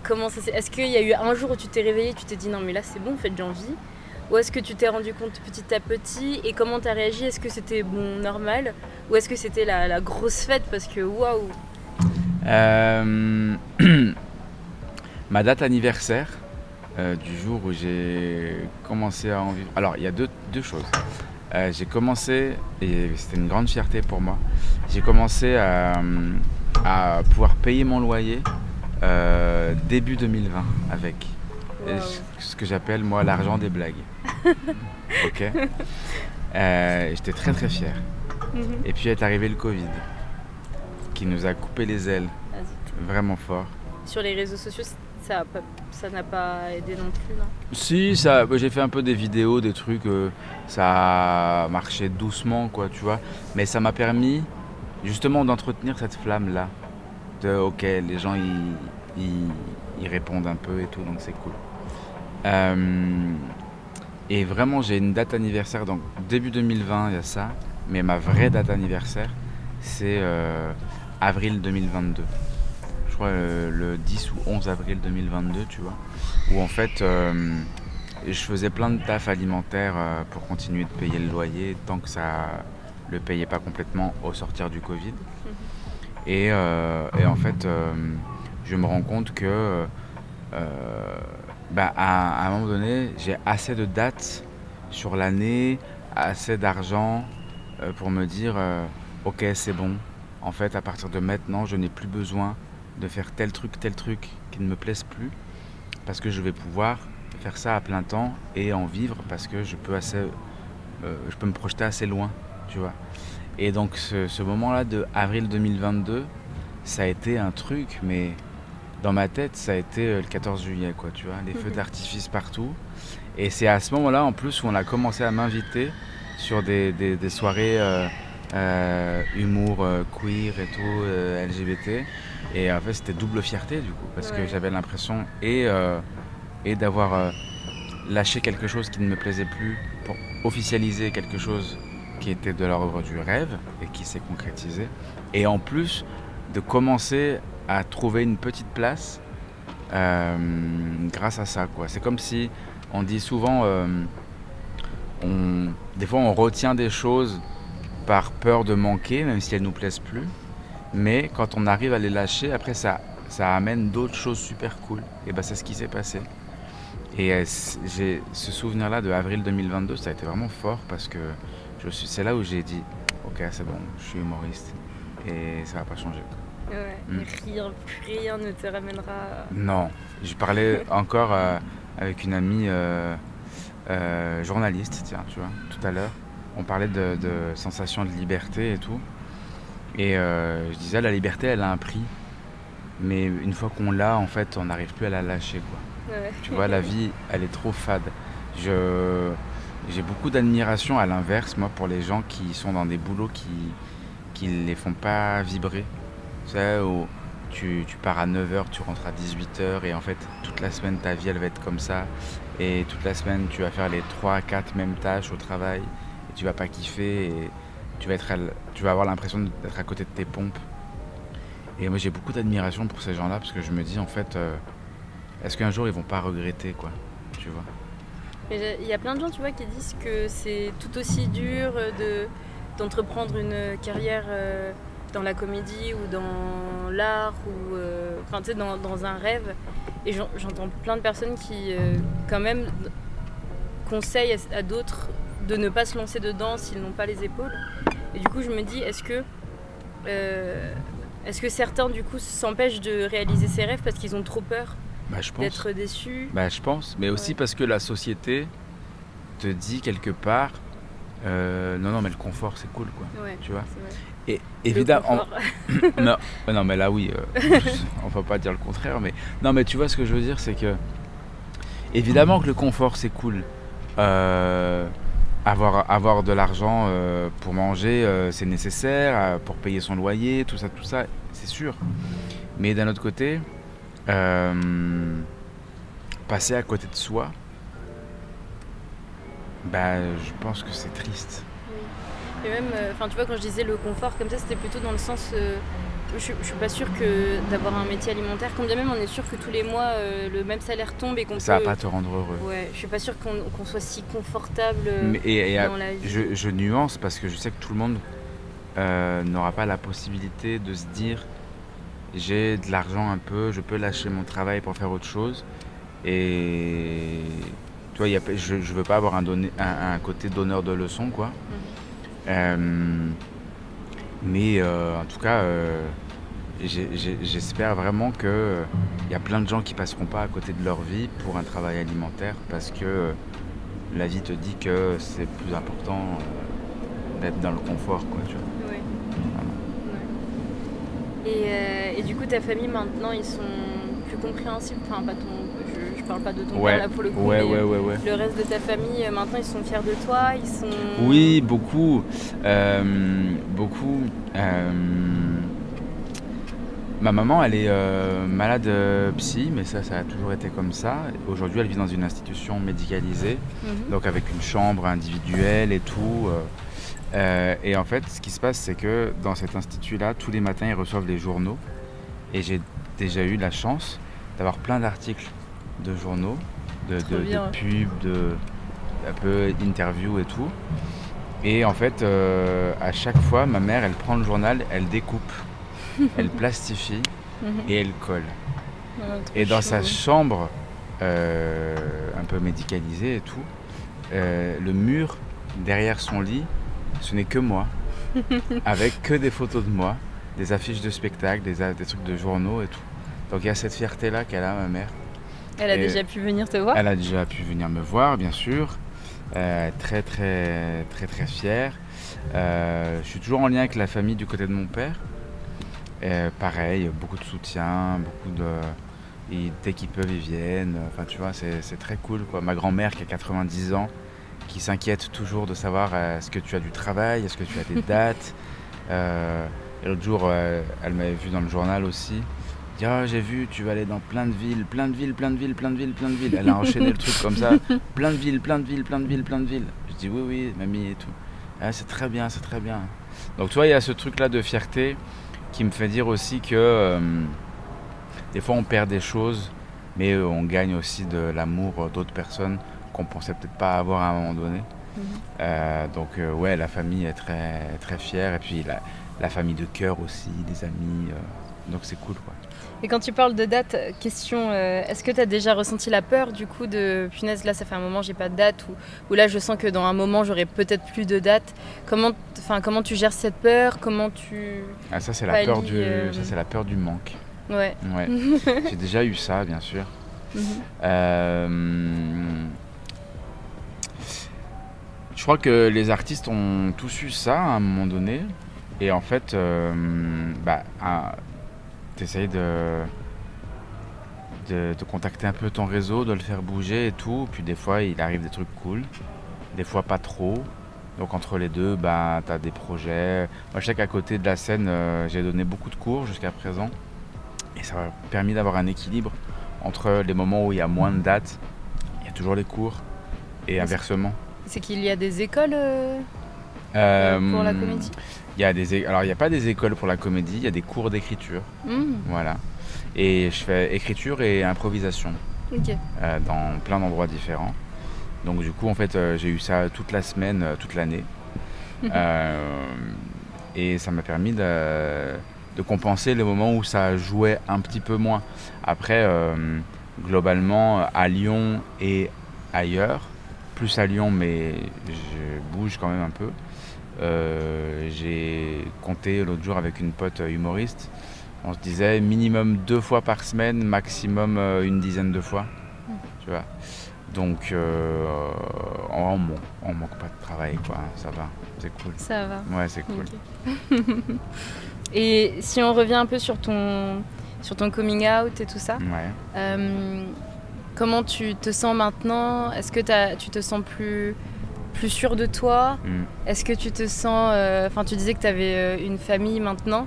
Comment ça s'est... Est-ce qu'il y a eu un jour où tu t'es réveillé, tu t'es dit non mais là c'est bon, en fait j'en vis? Ou est-ce que tu t'es rendu compte petit à petit et comment t'as réagi? Est-ce que c'était bon, normal? Ou est-ce que c'était la grosse fête parce que waouh? Ma date anniversaire du jour où j'ai commencé à en vivre. Alors il y a deux choses. J'ai commencé, et c'était une grande fierté pour moi, j'ai commencé à pouvoir payer mon loyer début 2020 avec Wow. ce que j'appelle moi l'argent des blagues. Ok. J'étais très très fier. Mhm. Et puis est arrivé le Covid qui nous a coupé les ailes vraiment fort. Sur les réseaux sociaux, ça n'a pas aidé non plus, non? Si, j'ai fait un peu des vidéos, des trucs, ça a marché doucement, quoi, tu vois. Mais ça m'a permis justement d'entretenir cette flamme-là. Ok, les gens ils répondent un peu et tout, donc c'est cool. Et vraiment, j'ai une date anniversaire, donc début 2020, il y a ça. Mais ma vraie date anniversaire, c'est avril 2022. Je crois le 10 ou 11 avril 2022, tu vois. Où en fait, je faisais plein de taf alimentaires pour continuer de payer le loyer tant que ça le payait pas complètement au sortir du Covid. Et en fait, je me rends compte que à un moment donné, j'ai assez de dates sur l'année, assez d'argent pour me dire ok, c'est bon. En fait, à partir de maintenant, je n'ai plus besoin de faire tel truc qui ne me plaise plus parce que je vais pouvoir faire ça à plein temps et en vivre parce que je peux me projeter assez loin, tu vois. Et donc ce moment-là de avril 2022, ça a été un truc, mais dans ma tête, ça a été le 14 juillet, quoi, tu vois, les feux d'artifice partout. Et c'est à ce moment-là, en plus, où on a commencé à m'inviter sur des soirées humour queer et tout, LGBT. Et en fait, c'était double fierté, du coup, parce que j'avais l'impression et d'avoir lâché quelque chose qui ne me plaisait plus pour officialiser quelque chose qui était de l'ordre du rêve et qui s'est concrétisé. Et en plus, de commencer à trouver une petite place grâce à ça, quoi. C'est comme si on dit souvent, des fois on retient des choses par peur de manquer, même si elles nous plaisent plus. Mais quand on arrive à les lâcher, après ça amène d'autres choses super cool. Et ben c'est ce qui s'est passé. Et j'ai ce souvenir-là de avril 2022, ça a été vraiment fort parce que c'est là où j'ai dit, ok, c'est bon, je suis humoriste et ça va pas changer. Ouais, rien ne te ramènera. Non, je parlais encore avec une amie journaliste, tiens, tu vois, tout à l'heure. On parlait de sensation de liberté et tout. Et je disais, la liberté, elle a un prix. Mais une fois qu'on l'a, en fait, on n'arrive plus à la lâcher, quoi. Ouais. Tu vois, la vie, elle est trop fade. J'ai beaucoup d'admiration, à l'inverse, moi, pour les gens qui sont dans des boulots qui les font pas vibrer. Tu sais, où tu pars à 9h, tu rentres à 18h, et en fait, toute la semaine, ta vie, elle va être comme ça. Et toute la semaine, tu vas faire les 3-4 mêmes tâches au travail, et tu vas pas kiffer, et tu vas avoir l'impression d'être à côté de tes pompes. Et moi, j'ai beaucoup d'admiration pour ces gens-là, parce que je me dis, en fait, est-ce qu'un jour, ils vont pas regretter, quoi, tu vois. Il y a plein de gens, tu vois, qui disent que c'est tout aussi dur d'entreprendre une carrière dans la comédie ou dans l'art ou enfin, tu sais, dans un rêve. Et j'entends plein de personnes qui, quand même, conseillent à d'autres de ne pas se lancer dedans s'ils n'ont pas les épaules. Et du coup, je me dis, est-ce que certains, du coup, s'empêchent de réaliser ces rêves parce qu'ils ont trop peur d'être déçus? Je pense, mais aussi parce que la société te dit quelque part, non, mais le confort, c'est cool, quoi. Ouais, tu vois. c'est vrai. Et évidemment, non, mais là, oui, on va pas dire le contraire, mais non, mais tu vois ce que je veux dire, c'est que évidemment que le confort, c'est cool. Avoir de l'argent pour manger, c'est nécessaire, pour payer son loyer, tout ça, c'est sûr. Mais d'un autre côté, passer à côté de soi, je pense que c'est triste. Oui. Et même, tu vois, quand je disais le confort comme ça, c'était plutôt dans le sens... je suis pas sûre que d'avoir un métier alimentaire, quand bien même on est sûr que tous les mois le même salaire tombe et qu'on ça va pas te rendre heureux. Ouais, je suis pas sûre qu'on soit si confortable dans la vie. Je nuance parce que je sais que tout le monde n'aura pas la possibilité de se dire j'ai de l'argent un peu, je peux lâcher mon travail pour faire autre chose. Et tu vois, je veux pas avoir un côté donneur de leçons, quoi. Mais en tout cas, j'espère vraiment qu'il y a plein de gens qui passeront pas à côté de leur vie pour un travail alimentaire parce que la vie te dit que c'est plus important d'être dans le confort, quoi, tu vois. Ouais. Ouais. Et du coup, ta famille maintenant, ils sont plus compréhensibles. Enfin, pas je parle pas de ton père là pour le coup. Ouais. Le reste de ta famille, maintenant, ils sont fiers de toi. Ils sont. Oui, beaucoup. Ma maman, elle est malade psy, mais ça a toujours été comme ça. Aujourd'hui, elle vit dans une institution médicalisée, donc avec une chambre individuelle et tout. Et en fait, ce qui se passe, c'est que dans cet institut-là, tous les matins, ils reçoivent les journaux. Et j'ai déjà eu la chance d'avoir plein d'articles de journaux, de pubs, un peu interviews et tout. Et en fait, à chaque fois, ma mère, elle prend le journal, elle découpe, elle plastifie et elle colle. Et dans sa chambre, un peu médicalisée et tout, le mur derrière son lit, ce n'est que moi, avec que des photos de moi, des affiches de spectacles, des trucs de journaux et tout. Donc il y a cette fierté-là qu'elle a, ma mère. Elle a déjà pu venir te voir ? Elle a déjà pu venir me voir, bien sûr. très très très très fier. Je suis toujours en lien avec la famille du côté de mon père. Pareil, beaucoup de soutien, dès qu'ils peuvent, ils viennent. Enfin, tu vois, c'est très cool, quoi. Ma grand-mère qui a 90 ans, qui s'inquiète toujours de savoir est-ce que tu as du travail, est-ce que tu as des dates. Et l'autre jour, elle m'avait vu dans le journal aussi. Elle dit, ah, j'ai vu, tu vas aller dans plein de villes, plein de villes, plein de villes, plein de villes, plein de villes. Elle a enchaîné le truc comme ça, plein de villes, plein de villes, plein de villes, plein de villes. Je dis oui, oui, mamie et tout. Ah, c'est très bien, c'est très bien. Donc, tu vois, il y a ce truc-là de fierté qui me fait dire aussi que des fois on perd des choses, mais on gagne aussi de l'amour d'autres personnes qu'on pensait peut-être pas avoir à un moment donné. Donc ouais, la famille est très, très fière, et puis la famille de cœur aussi, les amis, donc c'est cool, quoi. Et quand tu parles de date, question, est-ce que tu as déjà ressenti la peur du coup de punaise, là ça fait un moment j'ai pas de date, ou là je sens que dans un moment j'aurai peut-être plus de date. Comment tu gères cette peur? Comment tu Ah, ça c'est pallies, ça c'est la peur du manque. Ouais. Ouais. J'ai déjà eu ça, bien sûr. Je crois que les artistes ont tous eu ça à un moment donné. Et en fait, t'essayes de contacter un peu ton réseau, de le faire bouger et tout. Puis des fois, il arrive des trucs cool. Des fois, pas trop. Donc entre les deux, t'as des projets. Moi, je sais qu'à côté de la scène, j'ai donné beaucoup de cours jusqu'à présent. Et ça m'a permis d'avoir un équilibre entre les moments où il y a moins de dates, il y a toujours les cours, et inversement. C'est qu'il y a des écoles pour la comédie? Alors, il n'y a pas des écoles pour la comédie, il y a des cours d'écriture. Voilà. Et je fais écriture et improvisation dans plein d'endroits différents. Donc du coup, en fait, j'ai eu ça toute la semaine, toute l'année. Et ça m'a permis de compenser les moments où ça jouait un petit peu moins. Après, globalement, à Lyon et ailleurs, plus à Lyon, mais je bouge quand même un peu. J'ai compté l'autre jour avec une pote humoriste. On se disait minimum 2 fois par semaine, maximum une dizaine de fois. Tu vois. Donc, on manque pas de travail, quoi. Ça va, c'est cool. Ça va. Ouais, c'est cool. Okay. Et si on revient un peu sur ton coming out et tout ça, comment tu te sens maintenant? Est-ce que tu te sens plus sûr de toi? Est-ce que tu te sens... tu disais que tu avais une famille maintenant.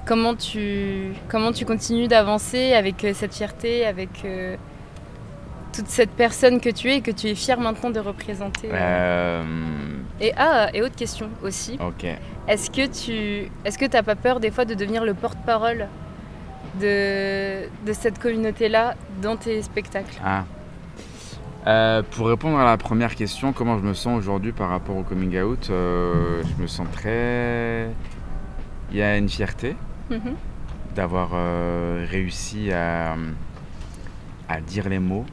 Comment tu continues d'avancer avec cette fierté, avec toute cette personne que tu es et que tu es fière maintenant de représenter? Et autre question aussi. Ok. Est-ce que t'as pas peur des fois de devenir le porte-parole de cette communauté-là dans tes spectacles? Pour répondre à la première question, comment je me sens aujourd'hui par rapport au coming out, je me sens très... Il y a une fierté d'avoir réussi à dire les mots,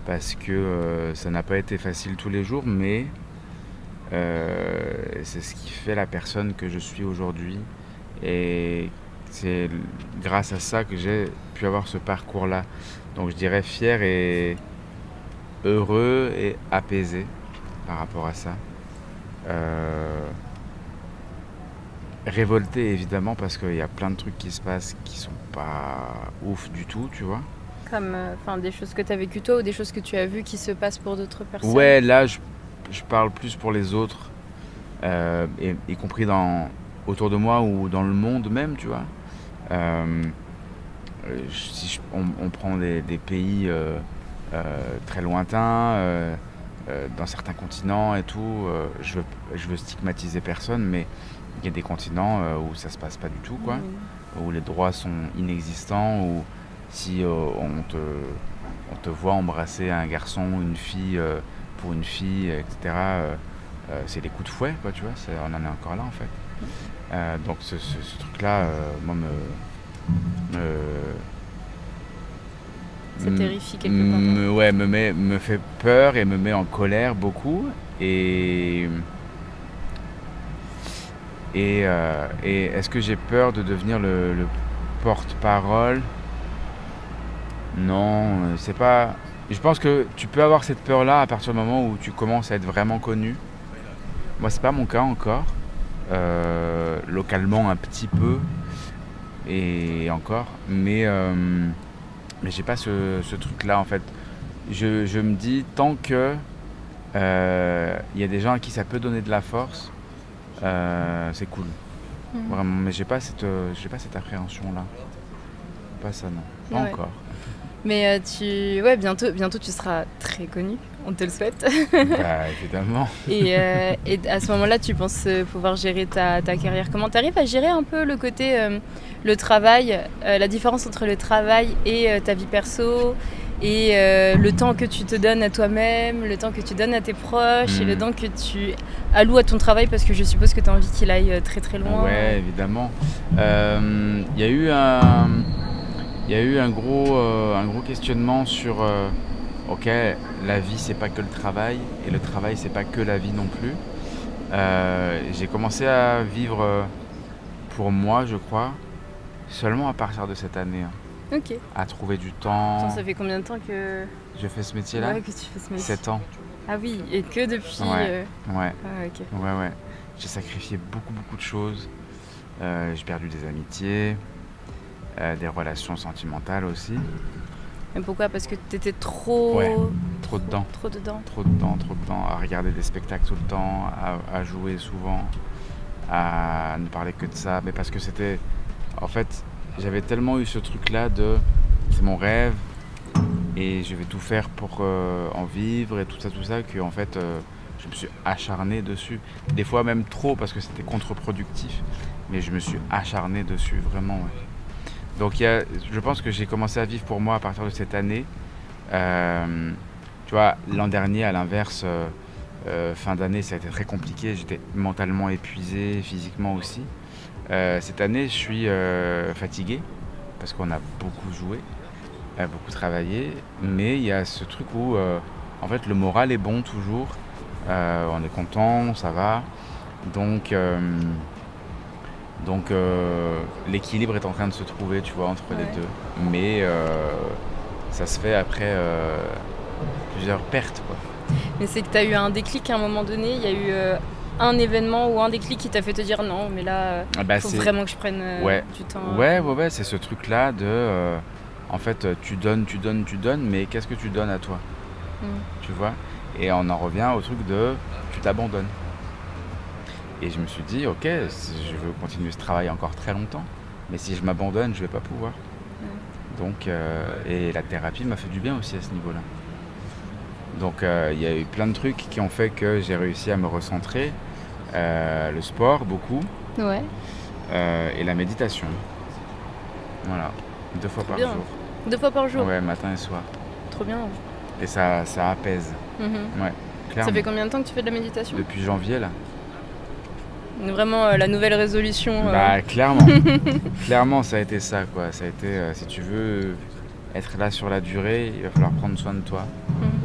parce que ça n'a pas été facile tous les jours, mais c'est ce qui fait la personne que je suis aujourd'hui, et c'est grâce à ça que j'ai pu avoir ce parcours-là. Donc je dirais fier et heureux et apaisé par rapport à ça. Révolté évidemment, parce qu'il y a plein de trucs qui se passent qui sont pas ouf du tout, tu vois. Comme des choses que tu as vécues toi, ou des choses que tu as vues qui se passent pour d'autres personnes? Ouais, là je parle plus pour les autres, y compris autour de moi ou dans le monde même, tu vois. Si on prend des pays très lointains, dans certains continents et tout, je veux stigmatiser personne, mais il y a des continents où ça se passe pas du tout, quoi, où les droits sont inexistants, où si on te voit embrasser un garçon ou une fille pour une fille, etc., c'est des coups de fouet, quoi, tu vois, on en est encore là, en fait. Donc ce truc-là, moi, ça terrifie quelque part. Me fait peur et me met en colère beaucoup. Et est-ce que j'ai peur de devenir le porte-parole? Non, c'est pas... je pense que tu peux avoir cette peur-là à partir du moment où tu commences à être vraiment connu. Moi, c'est pas mon cas encore. Localement, un petit peu. Et encore. Mais j'ai pas ce truc-là, en fait. Je me dis, tant que il y a des gens à qui ça peut donner de la force, c'est cool. Vraiment. Mais j'ai pas cette appréhension-là. Pas ça, non. Pas encore. Mais ouais, bientôt tu seras très connu, on te le souhaite. Bah, évidemment. Et à ce moment-là, tu penses pouvoir gérer ta carrière comment? Tu arrives à gérer un peu le côté, le travail, la différence entre le travail et ta vie perso, et le temps que tu te donnes à toi-même, le temps que tu donnes à tes proches, et le temps que tu alloues à ton travail, parce que je suppose que tu as envie qu'il aille très très loin. Ouais, évidemment. Il y a eu un gros questionnement sur ok, la vie c'est pas que le travail et le travail c'est pas que la vie non plus. J'ai commencé à vivre pour moi, je crois, seulement à partir de cette année. Ok. À trouver du temps. Attends, ça fait combien de temps que je fais ce métier-là? Ouais, que tu fais ce métier. 7 ans. Ah oui, et que depuis. Ouais. Ah, ok. Ouais. J'ai sacrifié beaucoup de choses. J'ai perdu des amitiés. Des relations sentimentales aussi. Mais pourquoi? Parce que t'étais trop... Ouais, trop dedans. Trop dedans. Trop dedans, à regarder des spectacles tout le temps, à jouer souvent, à ne parler que de ça. Mais parce que c'était... En fait, j'avais tellement eu ce truc-là de... C'est mon rêve, et je vais tout faire pour en vivre, et tout ça, que en fait, je me suis acharné dessus. Des fois même trop, parce que c'était contre-productif. Mais je me suis acharné dessus, vraiment, ouais. Donc je pense que j'ai commencé à vivre pour moi à partir de cette année. Tu vois, l'an dernier, à l'inverse, fin d'année, ça a été très compliqué. J'étais mentalement épuisé, physiquement aussi. Cette année, je suis fatigué parce qu'on a beaucoup joué, beaucoup travaillé. Mais il y a ce truc où, en fait, le moral est bon toujours. On est content, ça va. Donc l'équilibre est en train de se trouver, tu vois, entre les deux. Mais ça se fait après plusieurs pertes, quoi. Mais c'est que tu as eu un déclic à un moment donné, il y a eu un événement ou un déclic qui t'a fait te dire non, mais là, faut vraiment que je prenne du temps. Ouais, c'est ce truc-là de... en fait, tu donnes, mais qu'est-ce que tu donnes à toi? Tu vois? Et on en revient au truc de... tu t'abandonnes. Et je me suis dit, ok, je veux continuer ce travail encore très longtemps, mais si je m'abandonne, je vais pas pouvoir. Donc, et la thérapie m'a fait du bien aussi à ce niveau-là. Donc, il y a eu plein de trucs qui ont fait que j'ai réussi à me recentrer. Le sport, beaucoup. Ouais. Et la méditation. Voilà, 2 fois par jour. 2 fois par jour? Ouais, matin et soir. Trop bien. Et ça apaise. Ouais, clairement. Ça fait combien de temps que tu fais de la méditation? Depuis janvier, là. Vraiment la nouvelle résolution. Bah, clairement. Clairement, ça a été ça, quoi. Ça a été, si tu veux être là sur la durée, il va falloir prendre soin de toi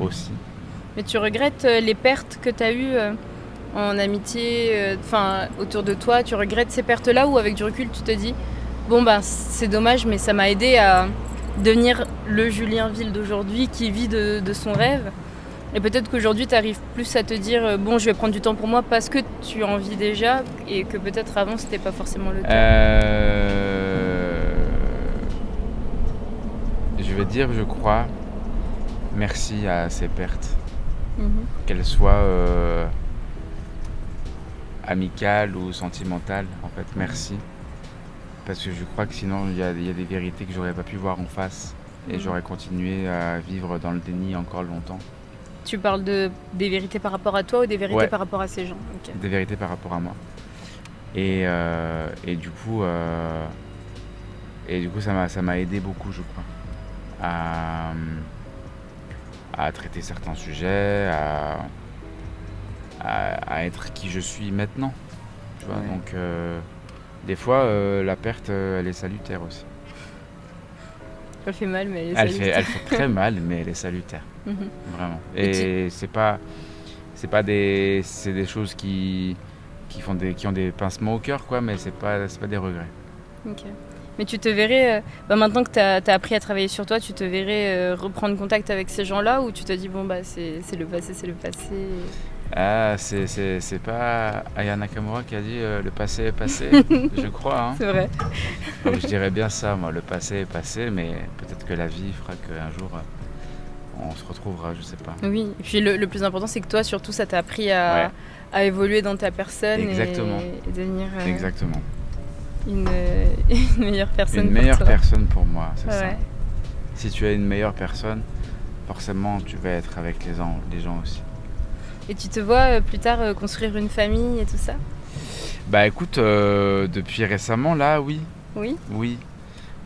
aussi. Mais tu regrettes les pertes que tu as eues en amitié, autour de toi? Tu regrettes ces pertes-là, ou avec du recul, tu te dis, bon, bah, c'est dommage, mais ça m'a aidé à devenir le Julien Ville d'aujourd'hui qui vit de son rêve? Et peut-être qu'aujourd'hui, tu arrives plus à te dire, bon, je vais prendre du temps pour moi parce que tu en vis déjà, et que peut-être avant, c'était pas forcément le cas. Je vais dire, je crois, merci à ces pertes. Qu'elles soient amicales ou sentimentales, en fait, merci. Parce que je crois que sinon, il y a des vérités que j'aurais pas pu voir en face. Et j'aurais continué à vivre dans le déni encore longtemps. Tu parles des vérités par rapport à toi ou des vérités par rapport à ces gens? Okay. Des vérités par rapport à moi. Et du coup, ça m'a aidé beaucoup, je crois, à traiter certains sujets, à être qui je suis maintenant. Tu vois, donc des fois, la perte, elle est salutaire aussi. Elle fait mal, mais elle est salutaire. Elle fait très mal, mais elle est salutaire. Vraiment. Et c'est des choses qui ont des pincements au cœur, quoi, mais c'est pas des regrets. Ok. Mais tu te verrais, maintenant que tu as appris à travailler sur toi, tu te verrais reprendre contact avec ces gens-là ou tu te dis, bon, bah, c'est le passé, c'est le passé. Ah, c'est pas Aya Nakamura qui a dit le passé est passé, je crois. Hein. C'est vrai. Donc, je dirais bien ça, moi, le passé est passé, mais peut-être que la vie fera qu'un jour on se retrouvera, je sais pas. Oui, et puis le plus important, c'est que toi, surtout, ça t'a appris à évoluer dans ta personne et devenir Exactement. Une meilleure personne Une pour meilleure toi. personne pour moi, c'est ça. Ouais. Si tu es une meilleure personne, forcément, tu vas être avec les gens aussi. Et tu te vois plus tard construire une famille et tout ça? Bah écoute, depuis récemment, là, oui. Oui. Oui.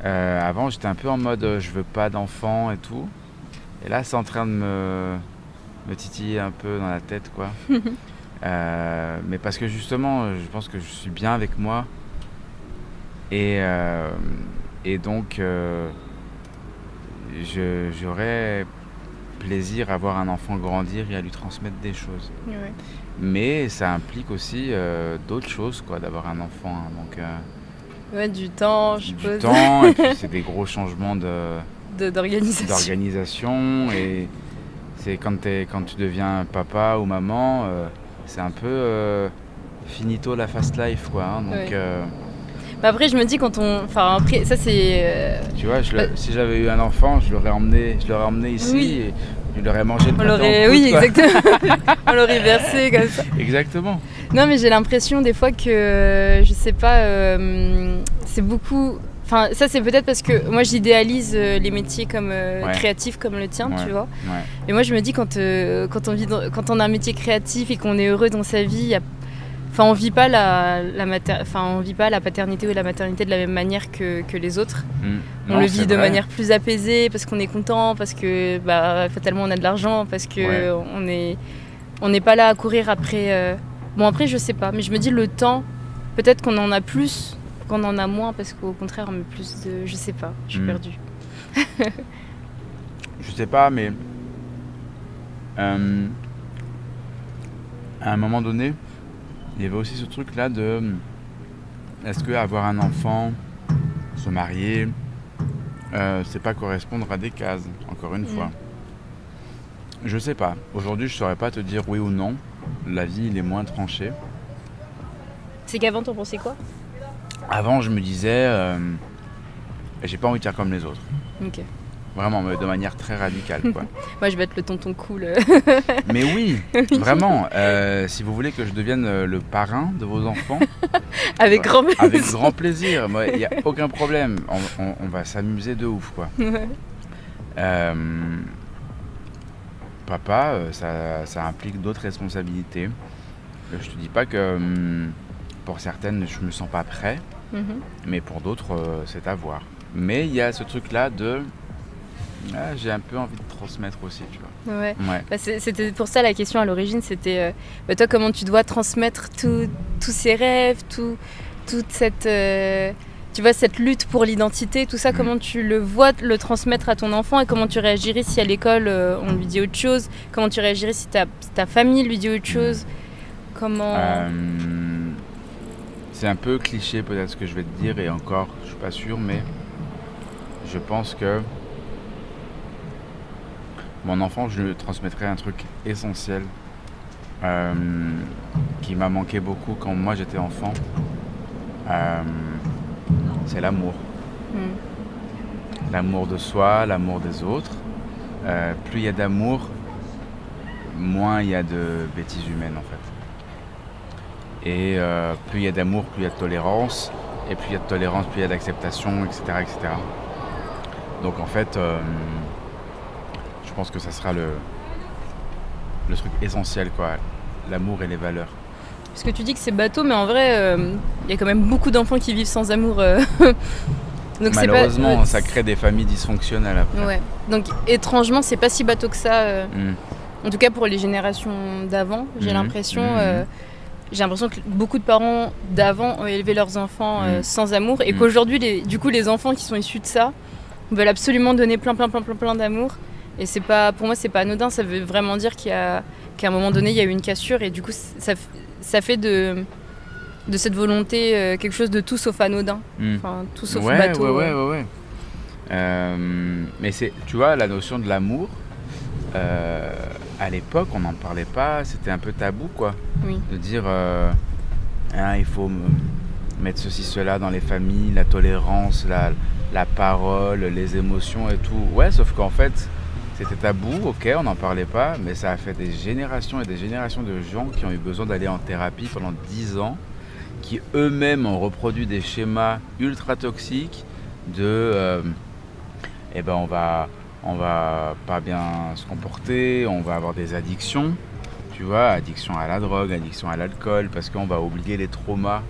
Avant, j'étais un peu en mode je veux pas d'enfants et tout. Et là, c'est en train de me titiller un peu dans la tête, quoi. Mais parce que justement, je pense que je suis bien avec moi. Et donc, j'aurais plaisir à voir un enfant grandir et à lui transmettre des choses. Ouais. Mais ça implique aussi d'autres choses, quoi, d'avoir un enfant. Hein. Donc, Ouais, du temps, je suppose. du temps, et puis c'est des gros changements d'organisation. et c'est quand tu deviens papa ou maman, c'est un peu finito la fast life, quoi. Hein. Donc, Ouais. Bah après, je me dis enfin après, ça c'est. tu vois, si j'avais eu un enfant, je l'aurais emmené ici Oui. et je l'aurais mangé le On pâté en l'aurait, croûte, oui, quoi. exactement. On l'aurait versé comme ça. Exactement. Non, mais j'ai l'impression des fois que, je sais pas, c'est beaucoup. Enfin, ça c'est peut-être parce que moi j'idéalise les métiers comme créatifs comme le tien, tu vois. Ouais. Et moi je me dis quand on a un métier créatif et qu'on est heureux dans sa vie, enfin on vit pas on vit pas la paternité ou la maternité de la même manière que les autres. On le vit de manière plus apaisée parce qu'on est content, parce que fatalement on a de l'argent, parce que on n'est pas là à courir après. Bon après je sais pas, mais je me dis le temps, peut-être qu'on en a plus qu'on en a moins parce qu'au contraire on met plus de... Je sais pas, je suis perdue. Je sais pas, mais à un moment donné, il y avait aussi ce truc-là de est-ce que avoir un enfant, se marier, c'est pas correspondre à des cases, encore une fois. Je sais pas. Aujourd'hui, je saurais pas te dire oui ou non. La vie, il est moins tranché. C'est qu'avant, t'en pensais quoi ? Avant, je me disais, j'ai pas envie de faire comme les autres. Ok. Vraiment, mais de manière très radicale, quoi. Moi, je vais être le tonton cool. Mais oui, vraiment. Si vous voulez que je devienne le parrain de vos enfants, avec grand plaisir. Avec grand plaisir. Moi, il n'y a aucun problème. On va s'amuser de ouf, quoi. Papa, ça implique d'autres responsabilités. Je te dis pas que pour certaines, je me sens pas prêt, mais pour d'autres, c'est à voir. Mais il y a ce truc-là de... j'ai un peu envie de transmettre aussi, tu vois. Ouais. C'était pour ça la question à l'origine, c'était toi, comment tu dois transmettre tous ces rêves, toute cette... tu vois, cette lutte pour l'identité, tout ça, comment tu le vois le transmettre à ton enfant et comment tu réagirais si à l'école on lui dit autre chose, comment tu réagirais si ta famille lui dit autre chose, comment... C'est un peu cliché peut-être ce que je vais te dire et encore, je suis pas sûr, mais je pense que mon enfant, je lui transmettrai un truc essentiel qui m'a manqué beaucoup quand moi j'étais enfant. C'est l'amour. L'amour de soi, l'amour des autres. Plus il y a d'amour, moins il y a de bêtises humaines en fait. Et plus il y a d'amour, plus il y a de tolérance. Et plus il y a de tolérance, plus il y a d'acceptation, etc. etc. Donc en fait, je pense que ça sera le truc essentiel, quoi. L'amour et les valeurs. Parce que tu dis que c'est bateau, mais en vrai, il y a quand même beaucoup d'enfants qui vivent sans amour. Donc malheureusement, ça crée des familles dysfonctionnelles après. Ouais. Donc étrangement, c'est pas si bateau que ça. En tout cas pour les générations d'avant, j'ai l'impression. J'ai l'impression que beaucoup de parents d'avant ont élevé leurs enfants sans amour et qu'aujourd'hui, les enfants qui sont issus de ça veulent absolument donner plein d'amour. Et c'est pas, pour moi, c'est pas anodin. Ça veut vraiment dire qu'à un moment donné, il y a eu une cassure et du coup, ça fait de de cette volonté, quelque chose de tout sauf anodin. Enfin, tout sauf bateau. Ouais. Mais tu vois, la notion de l'amour, à l'époque, on n'en parlait pas, c'était un peu tabou, quoi. Oui. De dire, il faut mettre ceci, cela dans les familles, la tolérance, la parole, les émotions et tout. Ouais, sauf qu'en fait, c'était tabou, ok, on n'en parlait pas, mais ça a fait des générations et des générations de gens qui ont eu besoin d'aller en thérapie pendant 10 ans, qui eux-mêmes ont reproduit des schémas ultra toxiques de on va pas bien se comporter, on va avoir des addictions, tu vois, addiction à la drogue, addiction à l'alcool, parce qu'on va oublier les traumas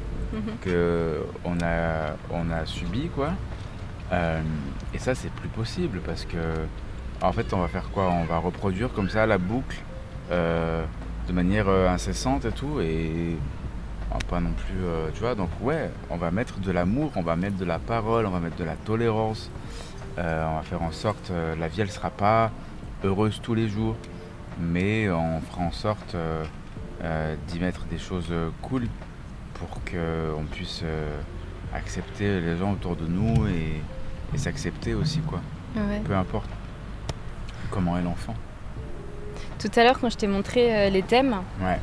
qu'on a subis, quoi. Et ça, c'est plus possible parce que, en fait, on va faire quoi? On va reproduire comme ça la boucle de manière incessante et tout, et pas non plus, tu vois. Donc, ouais, on va mettre de l'amour, on va mettre de la parole, on va mettre de la tolérance. On va faire en sorte, la vie, elle sera pas heureuse tous les jours, mais on fera en sorte d'y mettre des choses cool pour qu'on puisse accepter les gens autour de nous et s'accepter aussi, quoi. Ouais. Peu importe comment est l'enfant. Tout à l'heure, quand je t'ai montré les thèmes, Ouais.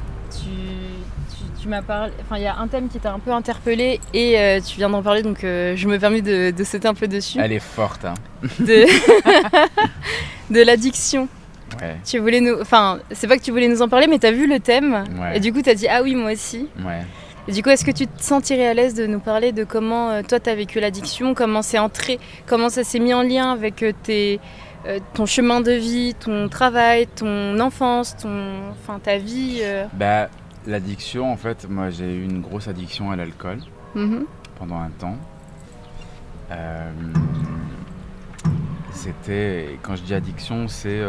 tu m'as parlé. Enfin, il y a un thème qui t'a un peu interpellé et tu viens d'en parler, donc je me permets de sauter un peu dessus. Elle est forte, hein. De l'addiction. Ouais. Tu voulais nous. Enfin, c'est pas que tu voulais nous en parler, mais t'as vu le thème. Ouais. Et du coup, t'as dit ah oui, moi aussi. Ouais. Et du coup, est-ce que tu te sentirais à l'aise de nous parler de comment toi t'as vécu l'addiction, comment c'est entré, comment ça s'est mis en lien avec ton chemin de vie, ton travail, ton enfance, ta vie L'addiction, en fait, moi j'ai eu une grosse addiction à l'alcool pendant un temps. Quand je dis addiction, c'est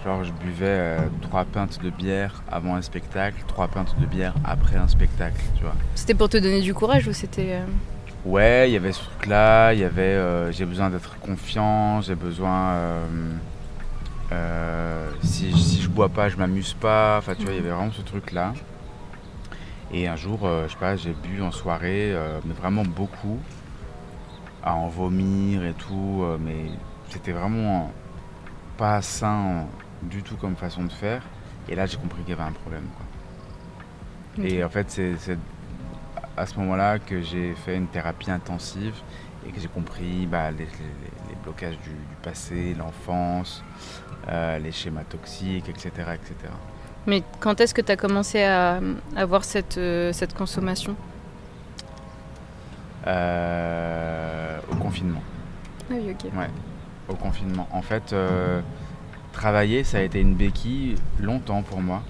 genre je buvais 3 pintes de bière avant un spectacle, 3 pintes de bière après un spectacle, tu vois. C'était pour te donner du courage ou c'était... Ouais, il y avait ce truc-là, il y avait j'ai besoin d'être confiant, j'ai besoin... si je bois pas, je m'amuse pas, enfin tu vois, il y avait vraiment ce truc-là. Et un jour, je sais pas, j'ai bu en soirée, mais vraiment beaucoup, à en vomir et tout, mais c'était vraiment pas sain du tout comme façon de faire. Et là, j'ai compris qu'il y avait un problème, quoi. Et en fait, c'est à ce moment-là que j'ai fait une thérapie intensive et que j'ai compris les blocages du passé, l'enfance, les schémas toxiques, etc. etc. Mais quand est-ce que tu as commencé à avoir cette consommation ? Au confinement. Ah oui, ok. Ouais, au confinement. En fait, travailler, ça a été une béquille longtemps pour moi.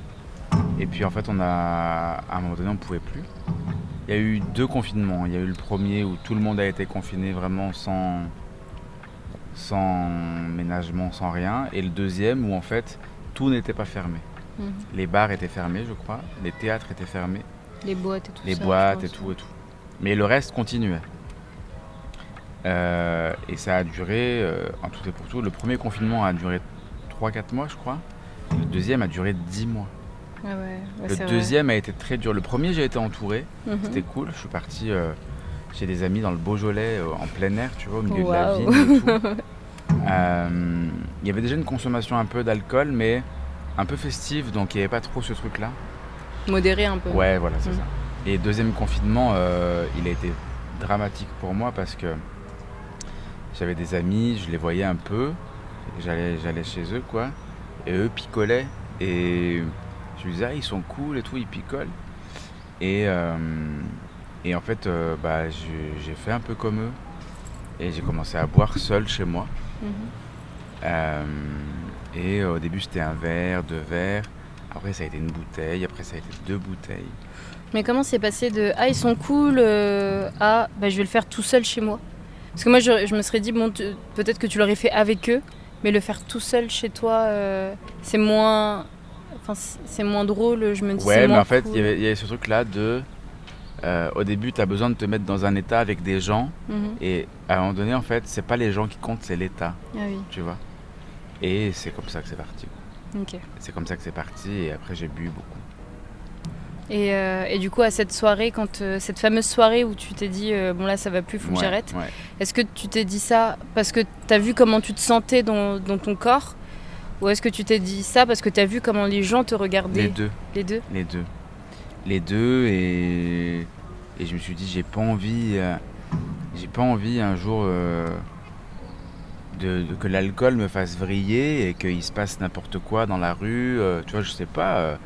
Et puis en fait, à un moment donné, on ne pouvait plus. Il y a eu 2 confinements. Il y a eu le premier où tout le monde a été confiné vraiment sans ménagement, sans rien. Et le deuxième où en fait, tout n'était pas fermé. Les bars étaient fermés, je crois. Les théâtres étaient fermés. Les boîtes et tout ça. Les boîtes et tout. Mais le reste continuait. Et ça a duré, en tout et pour tout, le premier confinement a duré 3-4 mois, je crois. Le deuxième a duré 10 mois. Le deuxième a été très dur. Le premier, j'ai été entouré. C'était cool. Je suis parti chez des amis dans le Beaujolais, en plein air, tu vois, au milieu de la ville et tout. Il y avait déjà une consommation un peu d'alcool, mais un peu festive, donc il n'y avait pas trop ce truc-là. Modéré un peu. Ouais, voilà, c'est ça. Et deuxième confinement, il a été dramatique pour moi parce que j'avais des amis, je les voyais un peu, j'allais chez eux, quoi, et eux picolaient, et je me disais, ils sont cool et tout, ils picolent. Et en fait, j'ai fait un peu comme eux, et j'ai commencé à boire seul chez moi. Et au début, c'était 1 verre, 2 verres. Après, ça a été 1 bouteille. Après, ça a été 2 bouteilles. Mais comment c'est passé de « Ah, ils sont cool » à « Je vais le faire tout seul chez moi ». Parce que moi, je me serais dit, bon, peut-être que tu l'aurais fait avec eux, mais le faire tout seul chez toi, c'est moins drôle, je me dis. Ouais, mais en fait, cool. il y avait ce truc-là de... au début, tu as besoin de te mettre dans un état avec des gens. Et à un moment donné, en fait, c'est pas les gens qui comptent, c'est l'état. Ah oui. Tu vois. Et c'est comme ça que c'est parti. Ok. C'est comme ça que c'est parti, et après, j'ai bu beaucoup. Et du coup, à cette soirée, cette fameuse soirée où tu t'es dit bon là ça va plus, faut que j'arrête. Ouais. Est-ce que tu t'es dit ça parce que t'as vu comment tu te sentais dans ton corps, ou est-ce que tu t'es dit ça parce que t'as vu comment les gens te regardaient? Les deux. Les deux, et je me suis dit j'ai pas envie un jour que l'alcool me fasse vriller et qu'il se passe n'importe quoi dans la rue. Tu vois, je sais pas.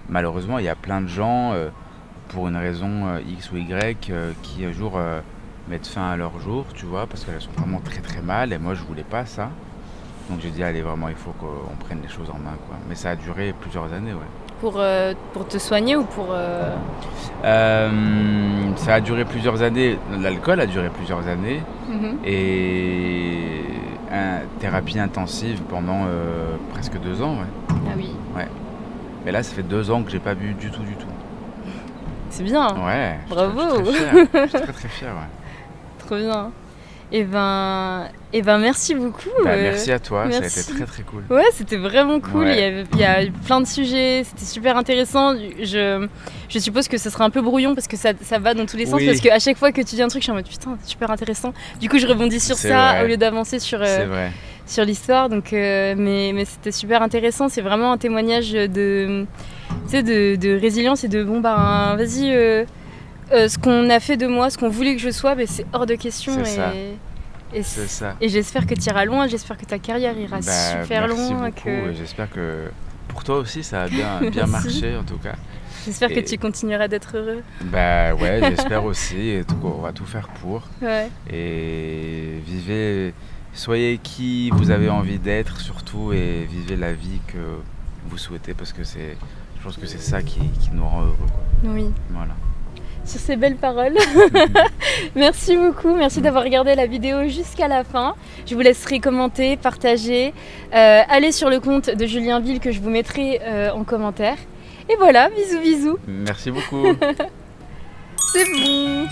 Malheureusement, il y a plein de gens, pour une raison X ou Y, qui un jour mettent fin à leur jour, tu vois, parce qu'elles sont vraiment très très mal. Et moi, je voulais pas ça. Donc j'ai dit, allez, vraiment, il faut qu'on prenne les choses en main, quoi. Mais ça a duré plusieurs années, ouais. Pour te soigner ou pour... Ça a duré plusieurs années. L'alcool a duré plusieurs années. Et thérapie intensive pendant presque 2 ans, ouais. Ah oui. Ouais. Mais là, ça fait 2 ans que j'ai pas bu du tout. C'est bien. Ouais. Bravo. Je suis très très fier, ouais. Trop bien. Et ben merci beaucoup. Merci à toi, merci. Ça a été très très cool. Ouais, c'était vraiment cool. Ouais. Il y a plein de sujets, c'était super intéressant. Je suppose que ce sera un peu brouillon parce que ça va dans tous les sens. Oui. Parce qu'à chaque fois que tu dis un truc, je suis en mode putain, c'est super intéressant. Du coup, je rebondis sur ça vrai. au lieu d'avancer sur l'histoire. Donc, mais c'était super intéressant. C'est vraiment un témoignage de résilience et de bon, ben vas-y. Ce qu'on a fait de moi, ce qu'on voulait que je sois, c'est hors de question. C'est ça. Et j'espère que tu iras loin, j'espère que ta carrière ira super merci loin. Beaucoup. J'espère que pour toi aussi ça a bien marché en tout cas. J'espère que tu continueras d'être heureux. Bah ouais, j'espère aussi. Et on va tout faire pour. Ouais. Et soyez qui vous avez envie d'être surtout, et vivez la vie que vous souhaitez, parce que je pense que c'est ça qui nous rend heureux, quoi. Oui. Voilà. Sur ces belles paroles, merci beaucoup, merci d'avoir regardé la vidéo jusqu'à la fin. Je vous laisserai commenter, partager, allez sur le compte de Julien Ville que je vous mettrai en commentaire. Et voilà, bisous bisous. Merci beaucoup. C'est bon.